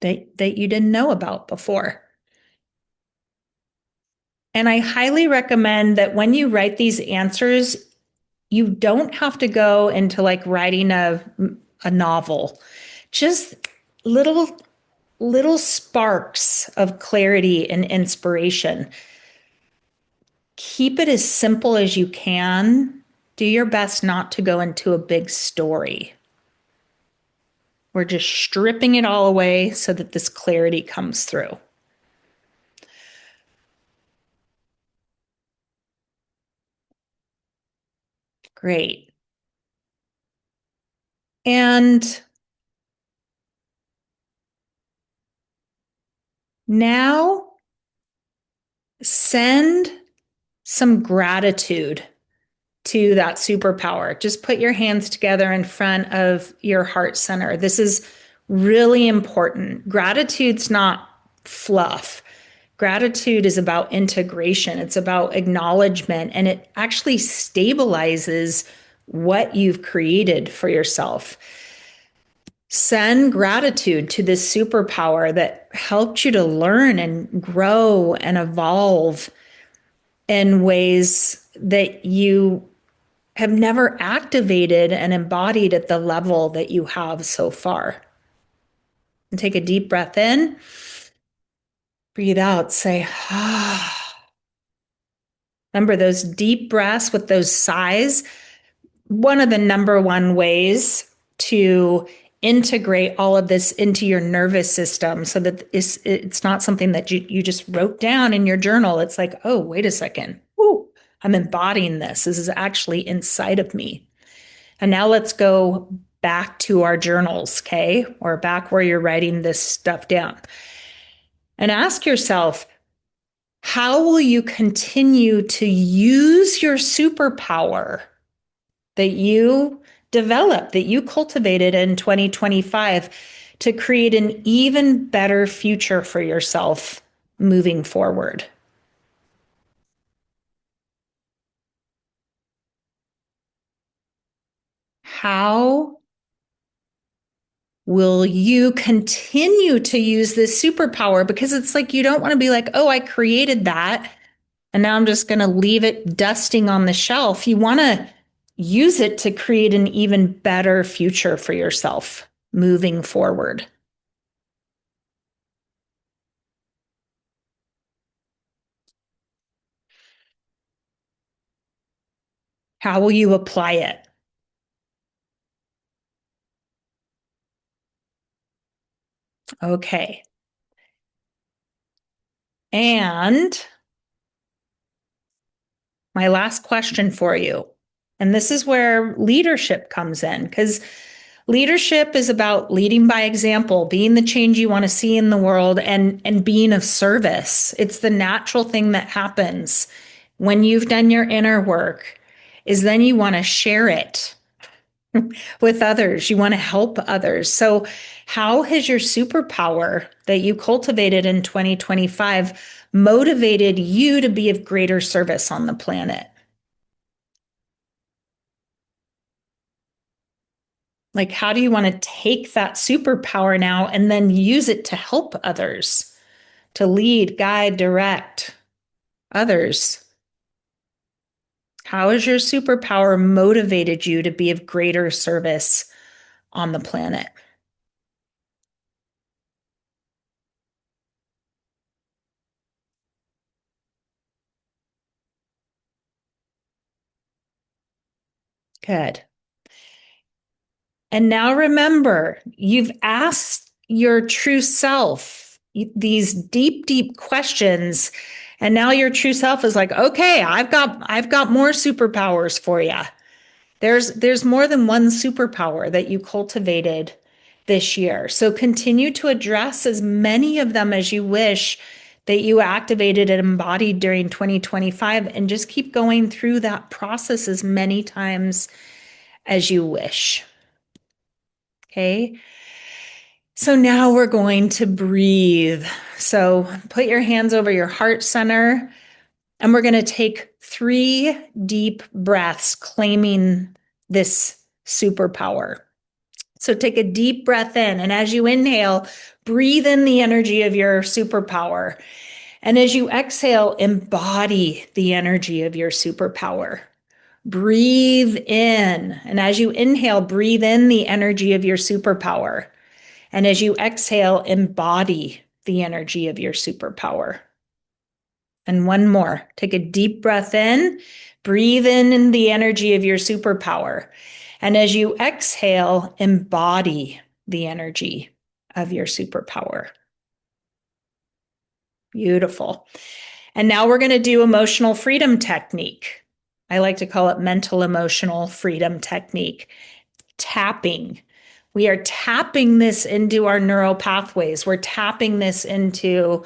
that you didn't know about before? And I highly recommend that when you write these answers, you don't have to go into like writing a novel. Just little sparks of clarity and inspiration. Keep it as simple as you can. Do your best not to go into a big story. We're just stripping it all away so that this clarity comes through. Great. And now send some gratitude to that superpower. Just put your hands together in front of your heart center. This is really important. Gratitude's not fluff. Gratitude is about integration. It's about acknowledgement, and it actually stabilizes what you've created for yourself. Send gratitude to this superpower that helped you to learn and grow and evolve in ways that you have never activated and embodied at the level that you have so far. And take a deep breath in, breathe out, say, ah. Remember those deep breaths with those sighs. One of the number one ways to integrate all of this into your nervous system so that it's not something that you just wrote down in your journal. It's like, oh, wait a second. Ooh, I'm embodying this. This is actually inside of me. And now let's go back to our journals, okay? Or back where you're writing this stuff down. And ask yourself, how will you continue to use your superpower that you developed, that you cultivated in 2025 to create an even better future for yourself moving forward? How will you continue to use this superpower? Because it's like you don't want to be like, oh, I created that and now I'm just going to leave it dusting on the shelf. You want to use it to create an even better future for yourself moving forward. How will you apply it? Okay. And my last question for you, and this is where leadership comes in, because leadership is about leading by example, being the change you want to see in the world, and being of service. It's the natural thing that happens when you've done your inner work, is then you want to share it with others. You want to help others. So, how has your superpower that you cultivated in 2025 motivated you to be of greater service on the planet? Like, how do you want to take that superpower now and then use it to help others, to lead, guide, direct others? How has your superpower motivated you to be of greater service on the planet? Good. And now remember, you've asked your true self these deep, deep questions. And now your true self is like, okay, I've got more superpowers for you. There's more than one superpower that you cultivated this year. So continue to address as many of them as you wish that you activated and embodied during 2025, and just keep going through that process as many times as you wish. Okay. So now we're going to breathe. So put your hands over your heart center, and we're going to take 3 deep breaths, claiming this superpower. So take a deep breath in, and as you inhale, breathe in the energy of your superpower. And as you exhale, embody the energy of your superpower. Breathe in, and as you inhale, breathe in the energy of your superpower. And as you exhale, embody the energy of your superpower. And one more. Take a deep breath in, breathe in the energy of your superpower. And as you exhale, embody the energy of your superpower. Beautiful. And now we're going to do emotional freedom technique. I like to call it mental emotional freedom technique. Tapping. We are tapping this into our neural pathways. We're tapping this into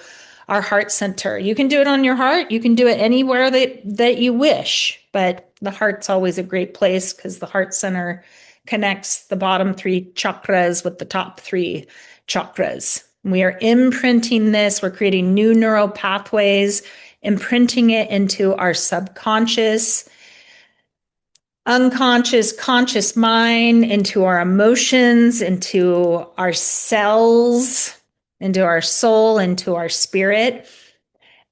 our heart center. You can do it on your heart. You can do it anywhere that you wish, but the heart's always a great place because the heart center connects the bottom 3 chakras with the top 3 chakras. We are imprinting this. We're creating new neural pathways, imprinting it into our subconscious, unconscious, conscious mind, into our emotions, into our cells, into our soul, into our spirit.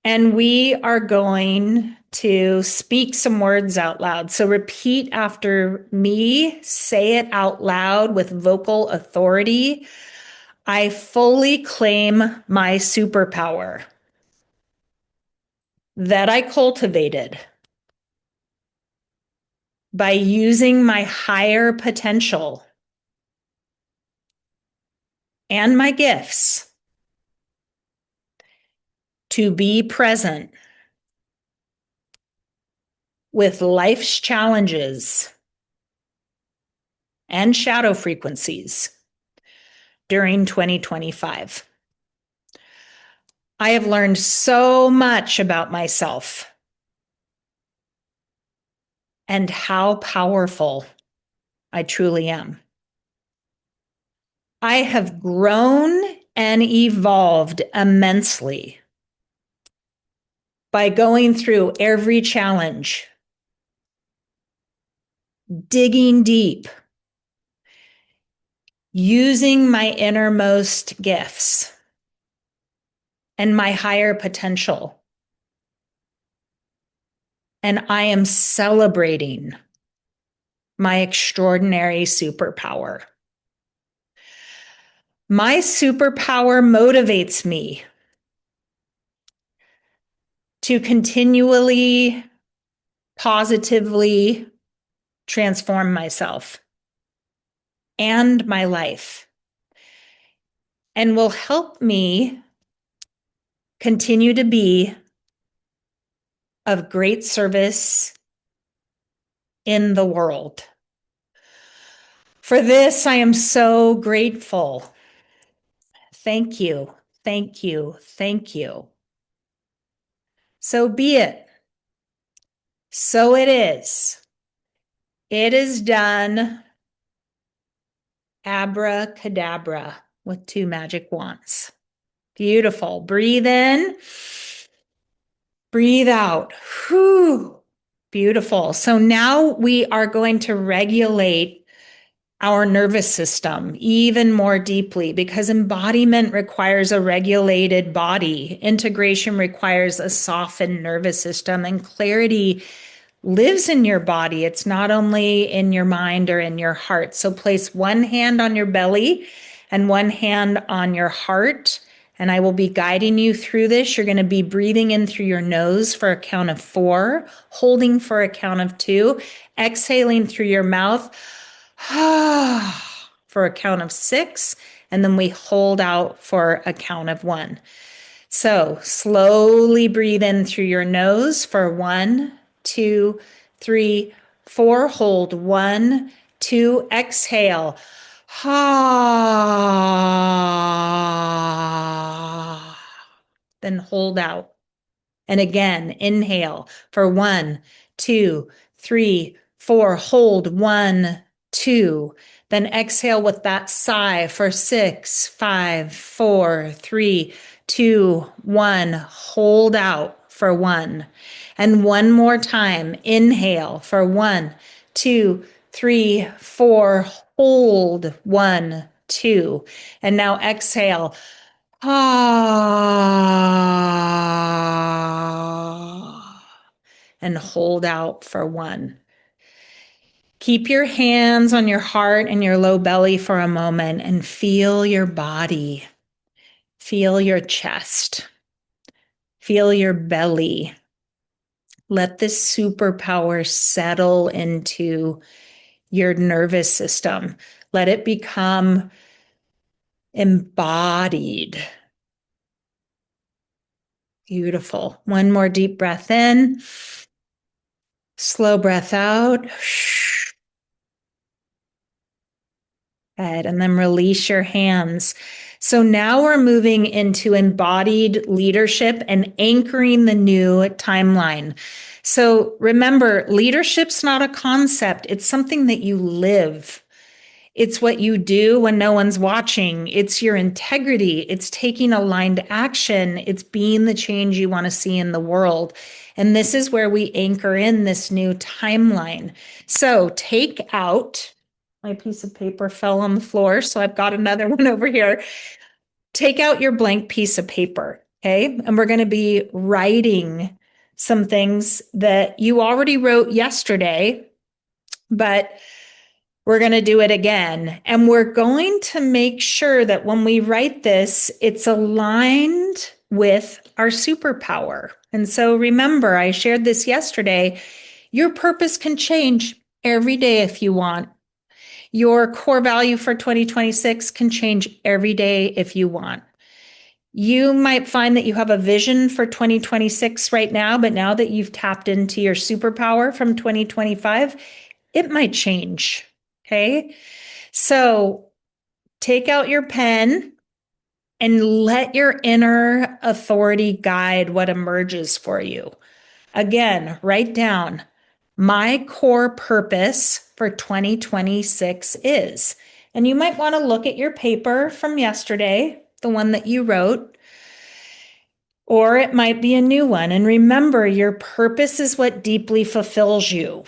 And we are going to speak some words out loud. So repeat after me, say it out loud with vocal authority. I fully claim my superpower that I cultivated by using my higher potential and my gifts to be present with life's challenges and shadow frequencies during 2025. I have learned so much about myself and how powerful I truly am. I have grown and evolved immensely by going through every challenge, digging deep, using my innermost gifts and my higher potential. And I am celebrating my extraordinary superpower. My superpower motivates me to continually, positively transform myself and my life, and will help me continue to be of great service in the world. For this, I am so grateful. Thank you, thank you, thank you. So be it. So it is. It is done. Abracadabra with 2 magic wands. Beautiful. Breathe in. Breathe out. Whew. Beautiful. So now we are going to regulate our nervous system even more deeply, because embodiment requires a regulated body. Integration requires a softened nervous system, and clarity lives in your body. It's not only in your mind or in your heart. So place one hand on your belly and one hand on your heart, and I will be guiding you through this. You're going to be breathing in through your nose for a count of 4, holding for a count of 2, exhaling through your mouth for a count of 6, and then we hold out for a count of 1. So slowly breathe in through your nose for 1, 2, 3, 4. Hold 1, 2. Exhale. Then hold out. And again, inhale for 1, 2, 3, 4. Hold 1, 2. Then exhale with that sigh for 6, 5, 4, 3, 2, 1. Hold out for 1. And one more time, inhale for 1, 2, 3, 4. Hold 1, 2. And now exhale. And hold out for 1. Keep your hands on your heart and your low belly for a moment and feel your body. Feel your chest. Feel your belly. Let this superpower settle into your nervous system. Let it become embodied. Beautiful. One more deep breath in. Slow breath out. Good. And then release your hands. So now we're moving into embodied leadership and anchoring the new timeline. So remember, leadership's not a concept. It's something that you live. It's what you do when no one's watching. It's your integrity. It's taking aligned action. It's being the change you want to see in the world. And this is where we anchor in this new timeline. So take out, my piece of paper fell on the floor, so I've got another one over here. Take out your blank piece of paper, okay? And we're going to be writing some things that you already wrote yesterday, but we're going to do it again. And we're going to make sure that when we write this, it's aligned with our superpower. And so remember, I shared this yesterday. Your purpose can change every day if you want. Your core value for 2026 can change every day if you want. You might find that you have a vision for 2026 right now, but now that you've tapped into your superpower from 2025, it might change. Okay. So take out your pen and let your inner authority guide what emerges for you. Again, write down my core purpose for 2026 is. And you might want to look at your paper from yesterday, the one that you wrote, or it might be a new one. And remember, your purpose is what deeply fulfills you.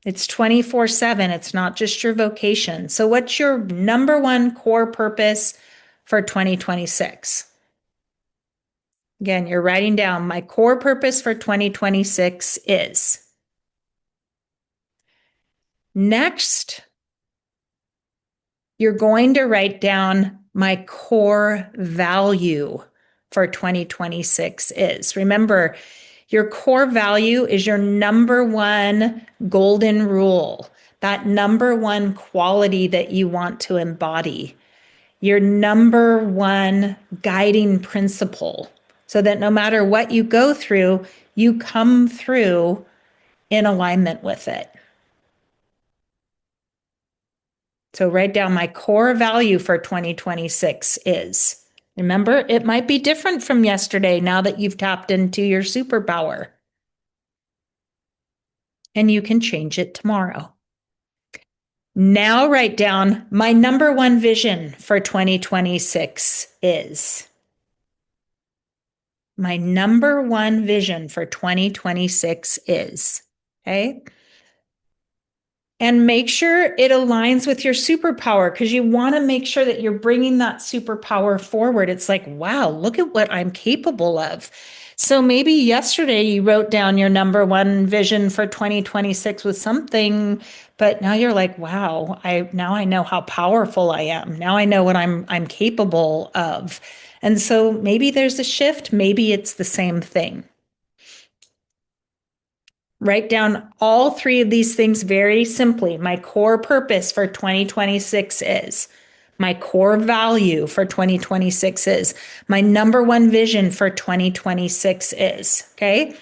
It's 24/7. It's not just your vocation. So, what's your number one core purpose for 2026? Again, you're writing down my core purpose for 2026 is. Next, you're going to write down my core value for 2026 is. Remember, your core value is your number one golden rule, that number one quality that you want to embody, your number one guiding principle, so that no matter what you go through, you come through in alignment with it. So write down my core value for 2026 is. Remember, it might be different from yesterday now that you've tapped into your superpower. And you can change it tomorrow. Now write down my number one vision for 2026 is. My number one vision for 2026 is. Okay. And make sure it aligns with your superpower, because you want to make sure that you're bringing that superpower forward. It's like, wow, look at what I'm capable of. So maybe yesterday you wrote down your number one vision for 2026 with something, but now you're like, wow, now I know how powerful I am. Now I know what I'm capable of. And so maybe there's a shift, maybe it's the same thing. Write down all three of these things very simply. My core purpose for 2026 is. My core value for 2026 is. My number one vision for 2026 is. Okay.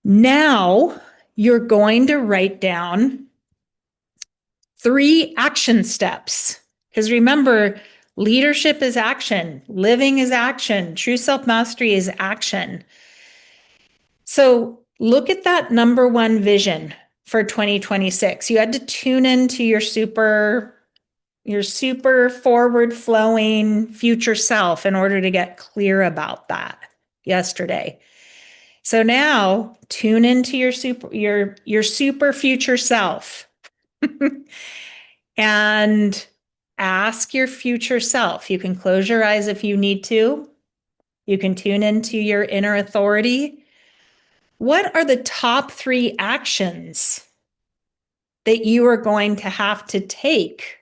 Now you're going to write down 3 action steps. Because remember, leadership is action, living is action, true self mastery is action. So look at that number one vision for 2026. You had to tune into your super forward flowing future self in order to get clear about that yesterday. So now tune into your super future self and ask your future self. You can close your eyes if you need to. You can tune into your inner authority. What are the top 3 actions that you are going to have to take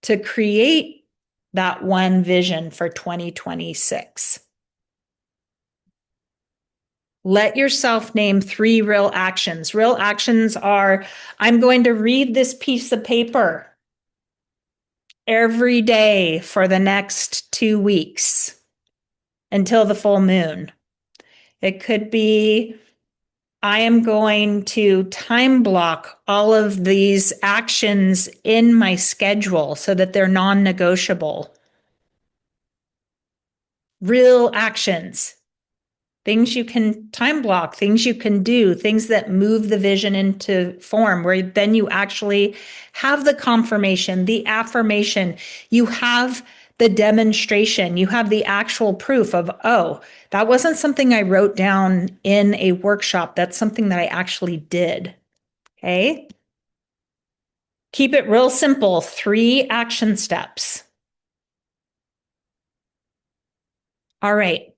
to create that one vision for 2026? Let yourself name 3 real actions. Real actions are, I'm going to read this piece of paper every day for the next 2 weeks until the full moon. It could be, I am going to time block all of these actions in my schedule so that they're non-negotiable. Real actions, things you can time block, things you can do, things that move the vision into form, where then you actually have the confirmation, the affirmation, you have the demonstration, you have the actual proof of, oh, that wasn't something I wrote down in a workshop. That's something that I actually did. Okay. Keep it real simple. 3 action steps. All right.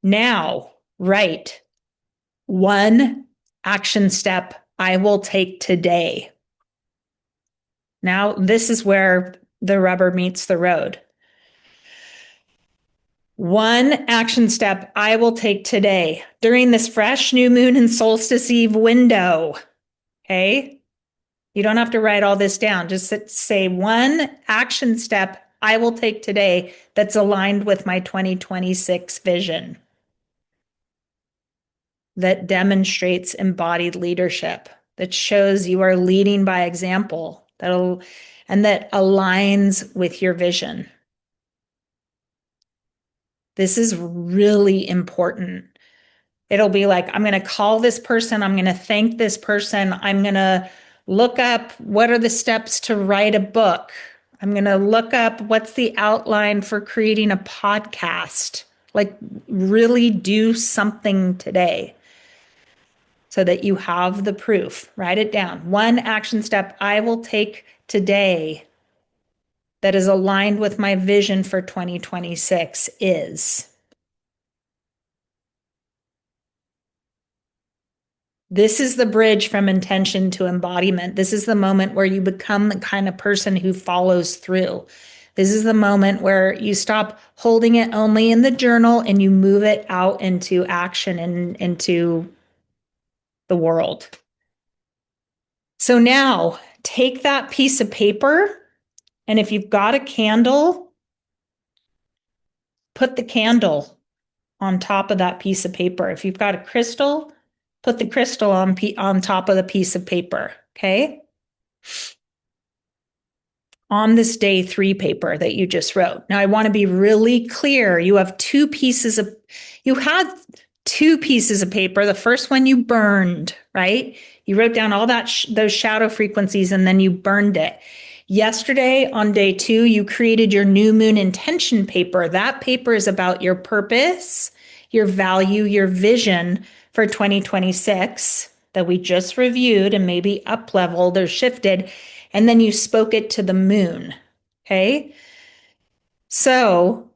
Now, write 1 action step I will take today. Now, this is where the rubber meets the road. 1 action step I will take today during this fresh new moon and solstice eve window. Okay. You don't have to write all this down. Just say 1 action step I will take today that's aligned with my 2026 vision, that demonstrates embodied leadership, that shows you are leading by example, and that aligns with your vision. This is really important. It'll be like, I'm going to call this person. I'm going to thank this person. I'm going to look up what are the steps to write a book. I'm going to look up what's the outline for creating a podcast. Like, really do something today so that you have the proof. Write it down. One action step I will take today that is aligned with my vision for 2026 is. This is the bridge from intention to embodiment. This is the moment where you become the kind of person who follows through. This is the moment where you stop holding it only in the journal and you move it out into action and into the world. So now take that piece of paper, and if you've got a candle, put the candle on top of that piece of paper. If you've got a crystal, put the crystal on top of the piece of paper, okay? On this day 3 paper that you just wrote. Now I want to be really clear. You had two pieces of paper. The first one you burned, right? You wrote down all those shadow frequencies and then you burned it. Yesterday on day 2, you created your new moon intention paper. That paper is about your purpose, your value, your vision for 2026 that we just reviewed and maybe up leveled or shifted. And then you spoke it to the moon. Okay. So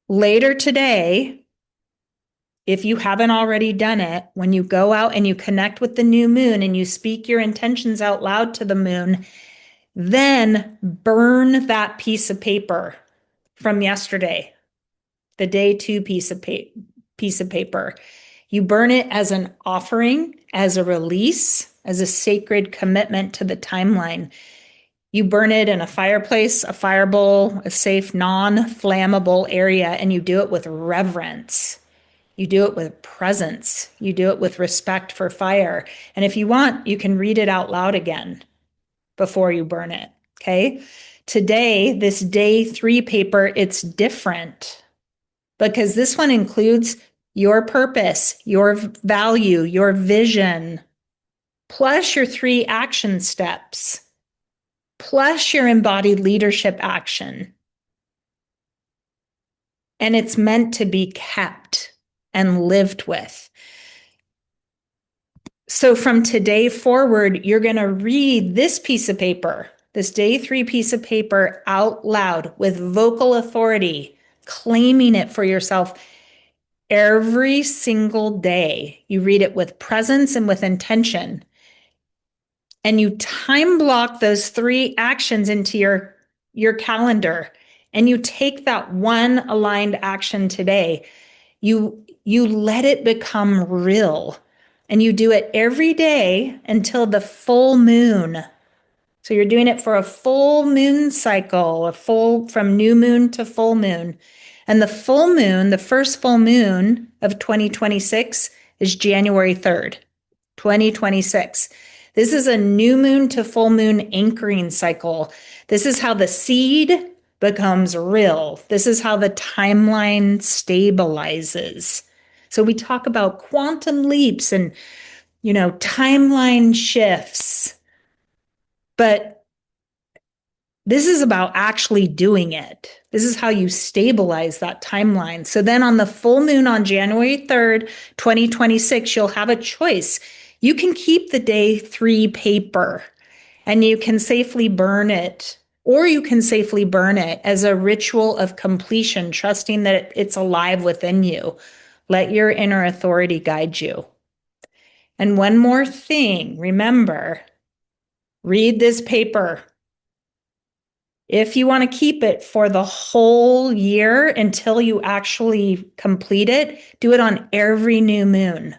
later today, if you haven't already done it, when you go out and you connect with the new moon and you speak your intentions out loud to the moon, then burn that piece of paper from yesterday, the day 2 piece of paper. You burn it as an offering, as a release, as a sacred commitment to the timeline. You burn it in a fireplace, a fire bowl, a safe, non-flammable area, and you do it with reverence. You do it with presence. You do it with respect for fire. And if you want, you can read it out loud again before you burn it, okay? Today, this day 3 paper, it's different because this one includes your purpose, your value, your vision, plus your 3 action steps, plus your embodied leadership action. And it's meant to be kept and lived with. So from today forward, you're going to read this piece of paper, this day 3 piece of paper out loud with vocal authority, claiming it for yourself every single day. You read it with presence and with intention. And you time block those 3 actions into your calendar. And you take that one aligned action today. You let it become real. And you do it every day until the full moon. So you're doing it for a full moon cycle, from new moon to full moon. And the full moon, the first full moon of 2026 is January 3rd, 2026. This is a new moon to full moon anchoring cycle. This is how the seed becomes real. This is how the timeline stabilizes. So we talk about quantum leaps and, timeline shifts, but this is about actually doing it. This is how you stabilize that timeline. So then on the full moon on January 3rd, 2026, you'll have a choice. You can keep the day 3 paper and you can safely burn it, or you can safely burn it as a ritual of completion, trusting that it's alive within you. Let your inner authority guide you. And one more thing, remember, read this paper. If you want to keep it for the whole year until you actually complete it, do it on every new moon.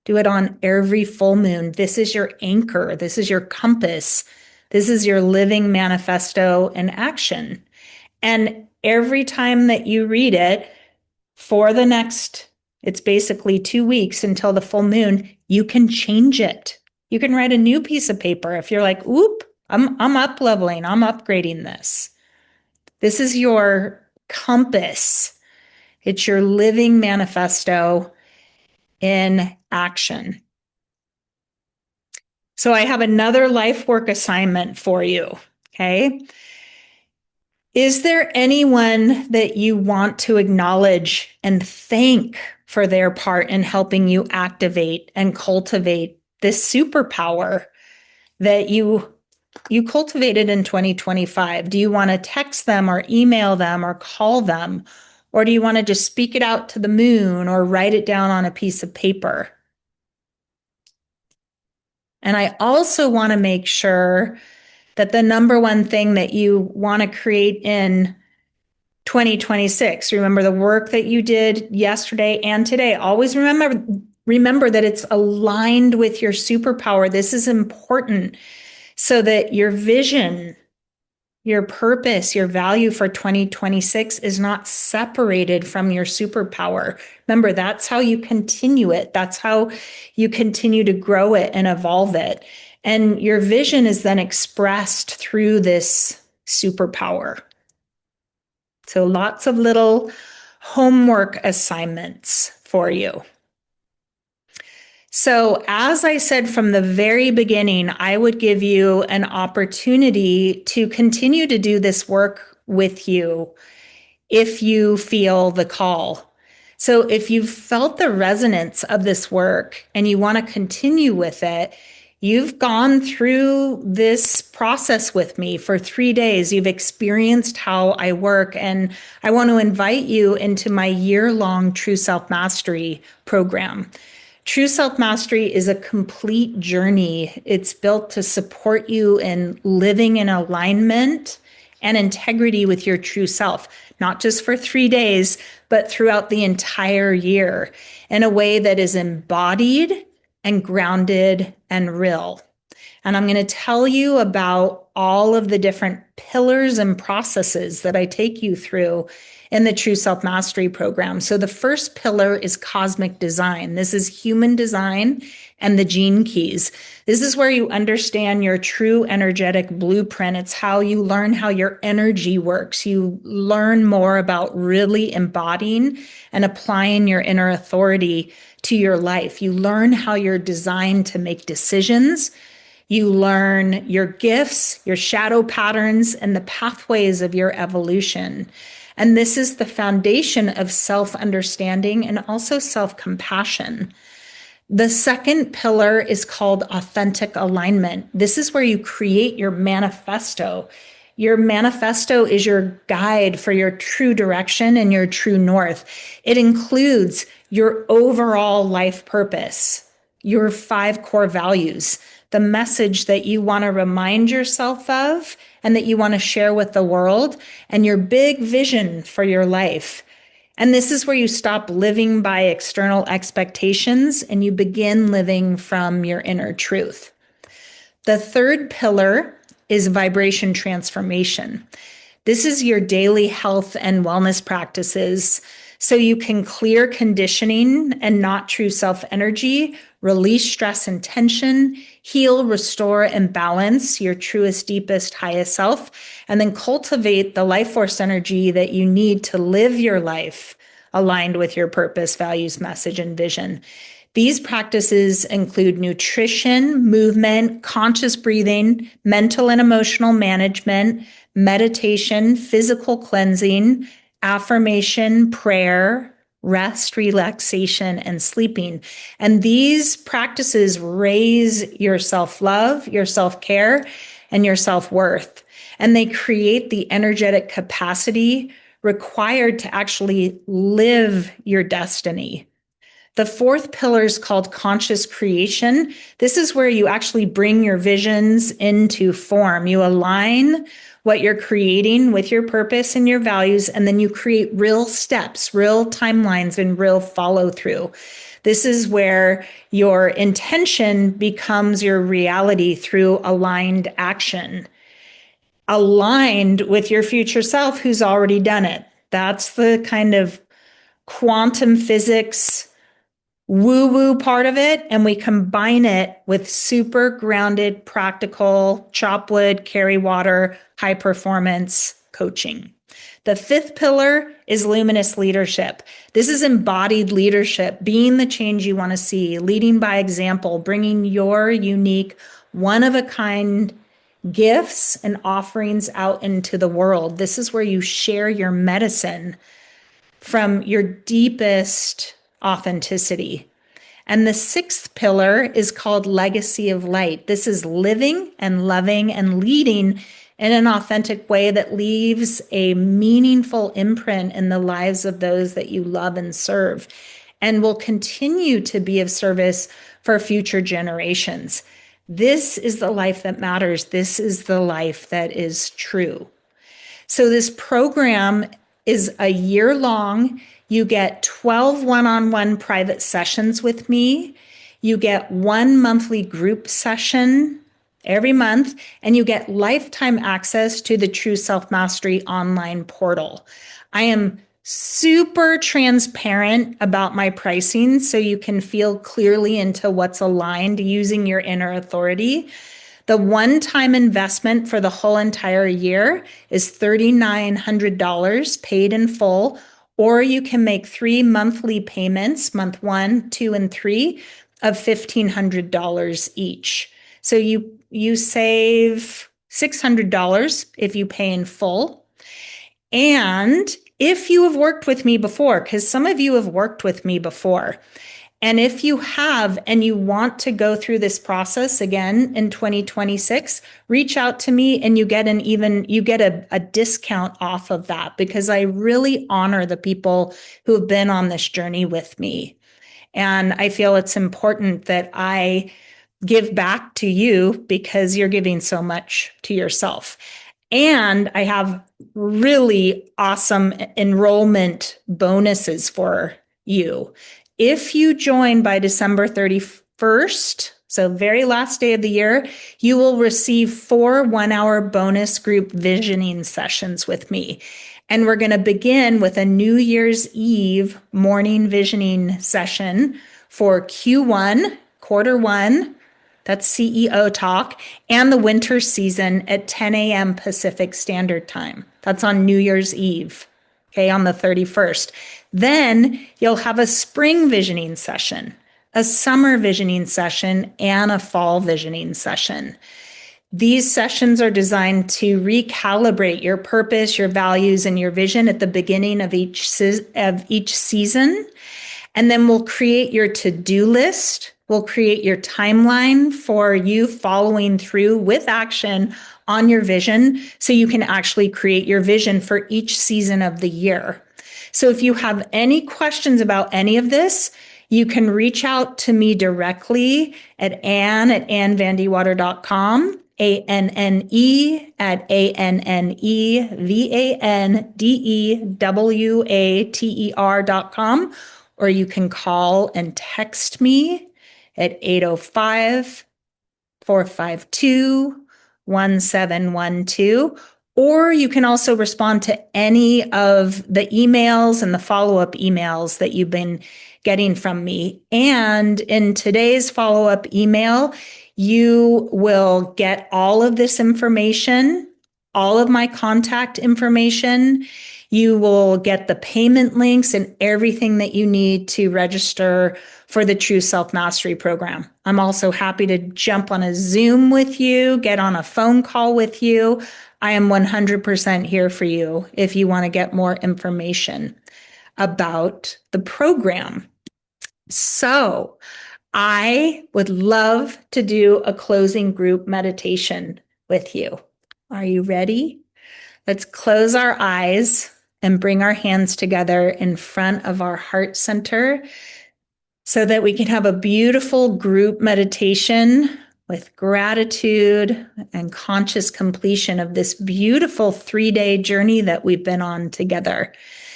Do it on every full moon. This is your anchor. This is your compass. This is your living manifesto in action. And every time that you read it for the next, it's basically 2 weeks until the full moon, you can change it. You can write a new piece of paper if you're like, oop, I'm up leveling, I'm upgrading this. This is your compass. It's your living manifesto in action. So I have another life work assignment for you. Okay. Is there anyone that you want to acknowledge and thank for their part in helping you activate and cultivate this superpower that you cultivated in 2025? Do you want to text them or email them or call them? Or do you want to just speak it out to the moon or write it down on a piece of paper? And I also want to make sure that the number one thing that you want to create in 2026, remember the work that you did yesterday and today. Always remember that it's aligned with your superpower. This is important so that your vision, your purpose, your value for 2026 is not separated from your superpower. Remember, that's how you continue it. That's how you continue to grow it and evolve it. And your vision is then expressed through this superpower. So lots of little homework assignments for you. So, as I said from the very beginning, I would give you an opportunity to continue to do this work with you if you feel the call. So, if you've felt the resonance of this work and you want to continue with it, you've gone through this process with me for 3 days. You've experienced how I work, and I want to invite you into my year-long True Self Mastery program. True Self Mastery is a complete journey. It's built to support you in living in alignment and integrity with your true self, not just for 3 days, but throughout the entire year in a way that is embodied and grounded and real. And I'm going to tell you about all of the different pillars and processes that I take you through in the True Self Mastery program. So the first pillar is cosmic design. This is human design and the gene keys. This is where you understand your true energetic blueprint. It's how you learn how your energy works. You learn more about really embodying and applying your inner authority to your life. You learn how you're designed to make decisions. You learn your gifts, your shadow patterns, and the pathways of your evolution. And this is the foundation of self-understanding and also self-compassion. The second pillar is called authentic alignment. This is where you create your manifesto. Your manifesto is your guide for your true direction and your true north. It includes your overall life purpose, your 5 core values, the message that you want to remind yourself of and that you want to share with the world, and your big vision for your life. And this is where you stop living by external expectations and you begin living from your inner truth. The third pillar is vibration transformation. This is your daily health and wellness practices so you can clear conditioning and not true self energy, release stress and tension, heal, restore, and balance your truest, deepest, highest self, and then cultivate the life force energy that you need to live your life aligned with your purpose, values, message, and vision. These practices include nutrition, movement, conscious breathing, mental and emotional management, meditation, physical cleansing, affirmation, prayer, rest, relaxation, and sleeping. And these practices raise your self-love, your self-care, and your self-worth. And they create the energetic capacity required to actually live your destiny. The fourth pillar is called conscious creation. This is where you actually bring your visions into form. You align what you're creating with your purpose and your values, and then you create real steps, real timelines, and real follow through. This is where your intention becomes your reality through aligned action, aligned with your future self who's already done it. That's the kind of quantum physics woo-woo part of it, and we combine it with super grounded, practical, chop wood, carry water, high performance coaching. The fifth pillar is luminous leadership. This is embodied leadership, being the change you want to see, leading by example, bringing your unique, one-of-a-kind gifts and offerings out into the world. This is where you share your medicine from your deepest authenticity. And the sixth pillar is called legacy of light. This is living and loving and leading in an authentic way that leaves a meaningful imprint in the lives of those that you love and serve, and will continue to be of service for future generations. This is the life that matters. This is the life that is true. So this program is a year long. You get 12 one-on-one private sessions with me. You get one monthly group session every month, and you get lifetime access to the True Self Mastery online portal. I am super transparent about my pricing so you can feel clearly into what's aligned using your inner authority. The one-time investment for the whole entire year is $3,900 paid in full, or you can make 3 monthly payments, month 1, 2, and 3, of $1,500 each. So you save $600 if you pay in full. And if you have worked with me before, because some of you have worked with me before, and if you have and you want to go through this process again in 2026, reach out to me and you get a discount off of that, because I really honor the people who have been on this journey with me. And I feel it's important that I give back to you because you're giving so much to yourself. And I have really awesome enrollment bonuses for you. If you join by December 31st, so very last day of the year, you will receive 4 one-hour bonus group visioning sessions with me. And we're going to begin with a New Year's Eve morning visioning session for Q1, quarter 1, that's CEO talk, and the winter season at 10 a.m. Pacific Standard Time. That's on New Year's Eve, okay, on the 31st. Then you'll have a spring visioning session, a summer visioning session, and a fall visioning session. These sessions are designed to recalibrate your purpose, your values, and your vision at the beginning of each season. And then we'll create your to-do list. We'll create your timeline for you following through with action on your vision so you can actually create your vision for each season of the year. So if you have any questions about any of this, you can reach out to me directly at anne@annevandewater.com, ANNE@ANNEVANDEWATER.com, or you can call and text me at 805-452-1712. Or you can also respond to any of the emails and the follow-up emails that you've been getting from me. And in today's follow-up email, you will get all of this information, all of my contact information. You will get the payment links and everything that you need to register for the True Self Mastery program. I'm also happy to jump on a Zoom with you, get on a phone call with you. I am 100% here for you if you want to get more information about the program. So I would love to do a closing group meditation with you. Are you ready? Let's close our eyes and bring our hands together in front of our heart center so that we can have a beautiful group meditation with gratitude and conscious completion of this beautiful 3-day journey that we've been on together.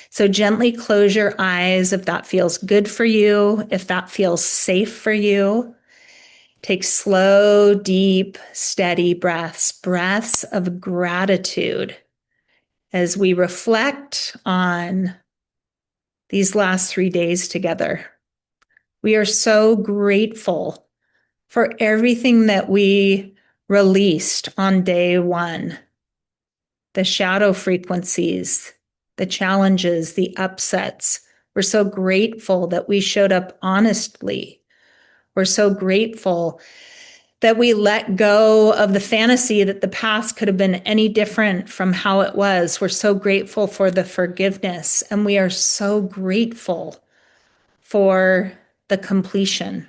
So gently close your eyes if that feels good for you, if that feels safe for you. Take slow, deep, steady breaths of gratitude as we reflect on these last 3 days together. We are so grateful for everything that we released on day one. The shadow frequencies, the challenges, the upsets. We're so grateful that we showed up honestly. We're so grateful that we let go of the fantasy that the past could have been any different from how it was. We're so grateful for the forgiveness, and we are so grateful for the completion.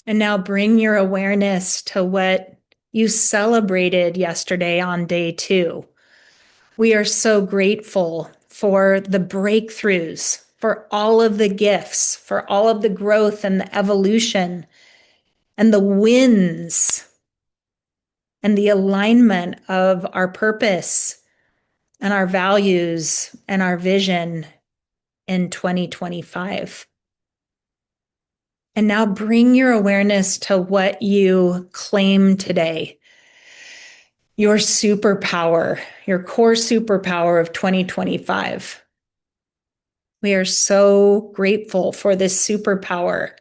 And now bring your awareness to what you celebrated yesterday on day two. We are so grateful for the breakthroughs, for all of the gifts, for all of the growth and the evolution and the wins and the alignment of our purpose and our values and our vision in 2025. And now bring your awareness to what you claim today. Your superpower, your core superpower of 2025. We are so grateful for this superpower.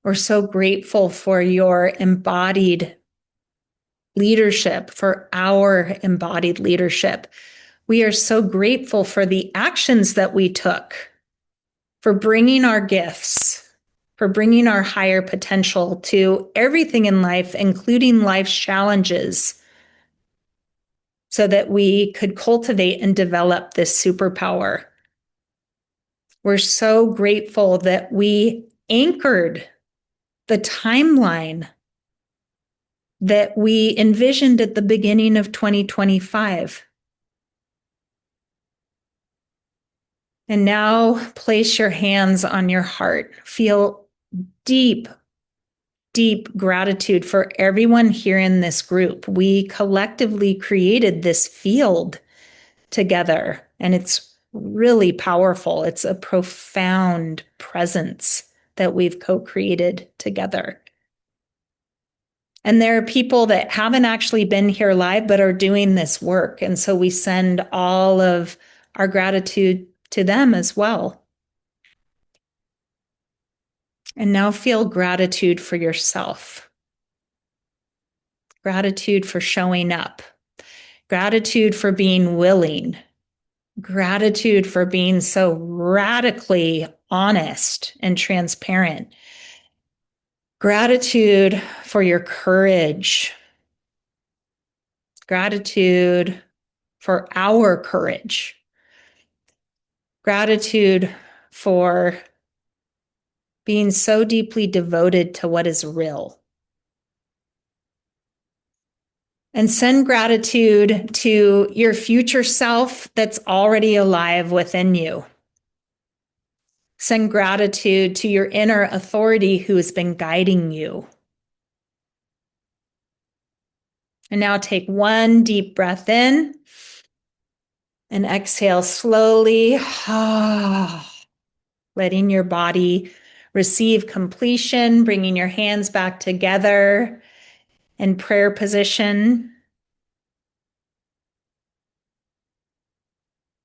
We're so grateful for your embodied leadership, for our embodied leadership. We are so grateful for the actions that we took, for bringing our gifts, for bringing our higher potential to everything in life, including life's challenges, so that we could cultivate and develop this superpower. We're so grateful that we anchored the timeline that we envisioned at the beginning of 2025. And now place your hands on your heart. Feel deep, deep gratitude for everyone here in this group. We collectively created this field together, and it's really powerful. It's a profound presence that we've co-created together. And there are people that haven't actually been here live, but are doing this work. And so we send all of our gratitude to them as well. And now feel gratitude for yourself. Gratitude for showing up. Gratitude for being willing. Gratitude for being so radically honest and transparent. Gratitude for your courage. Gratitude for our courage. Gratitude for being so deeply devoted to what is real. And send gratitude to your future self that's already alive within you. Send gratitude to your inner authority who has been guiding you. And now take one deep breath in and exhale slowly, letting your body receive completion, bringing your hands back together in prayer position.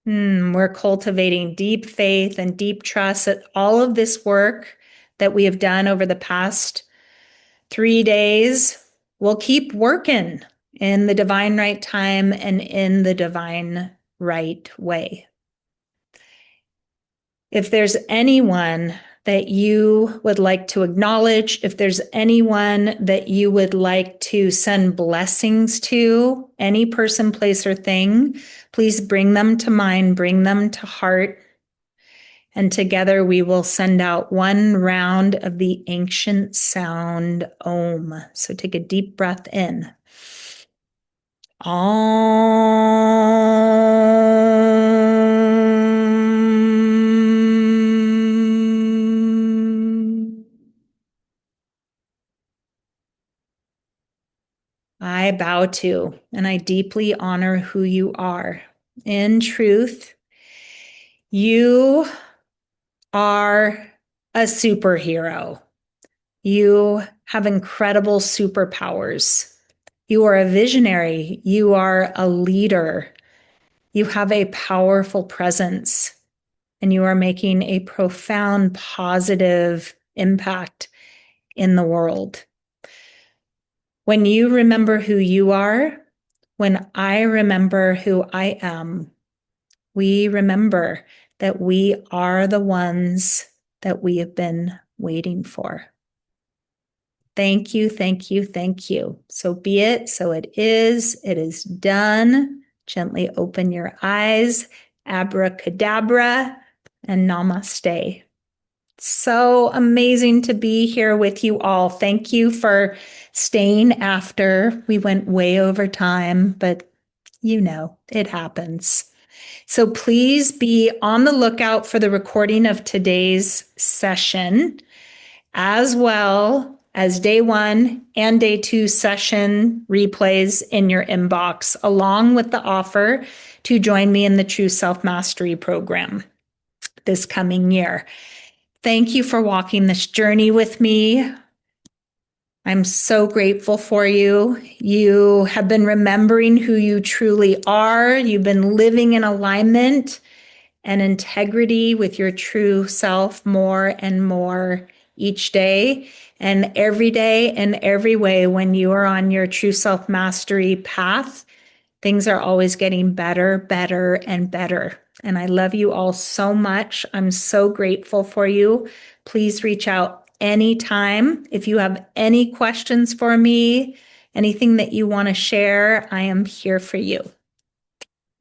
We're cultivating deep faith and deep trust that all of this work that we have done over the past 3 days will keep working in the divine right time and in the divine right way. If there's anyone that you would like to acknowledge, if there's anyone that you would like to send blessings to, any person, place, or thing, please bring them to mind, bring them to heart. And together we will send out one round of the ancient sound Om. So take a deep breath in. Om. I bow to and I deeply honor who you are. In truth, you are a superhero. You have incredible superpowers. You are a visionary. You are a leader. You have a powerful presence. and you are making a profound positive impact in the world. When you remember who you are, when I remember who I am, we remember that we are the ones that we have been waiting for. Thank you, thank you, thank you. So be it, so it is done. Gently open your eyes, abracadabra, and namaste. So amazing to be here with you all. Thank you for staying after. We went way over time, but it happens. So please be on the lookout for the recording of today's session, as well as day 1 and day 2 session replays in your inbox, along with the offer to join me in the True Self Mastery program this coming year. Thank you for walking this journey with me. I'm so grateful for you. You have been remembering who you truly are. You've been living in alignment and integrity with your true self more and more each day. And every day in every way, when you are on your true self mastery path, things are always getting better, better, and better. And I love you all so much. I'm so grateful for you. Please reach out anytime. If you have any questions for me, anything that you want to share, I am here for you.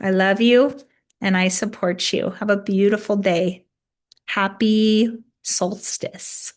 I love you and I support you. Have a beautiful day. Happy solstice.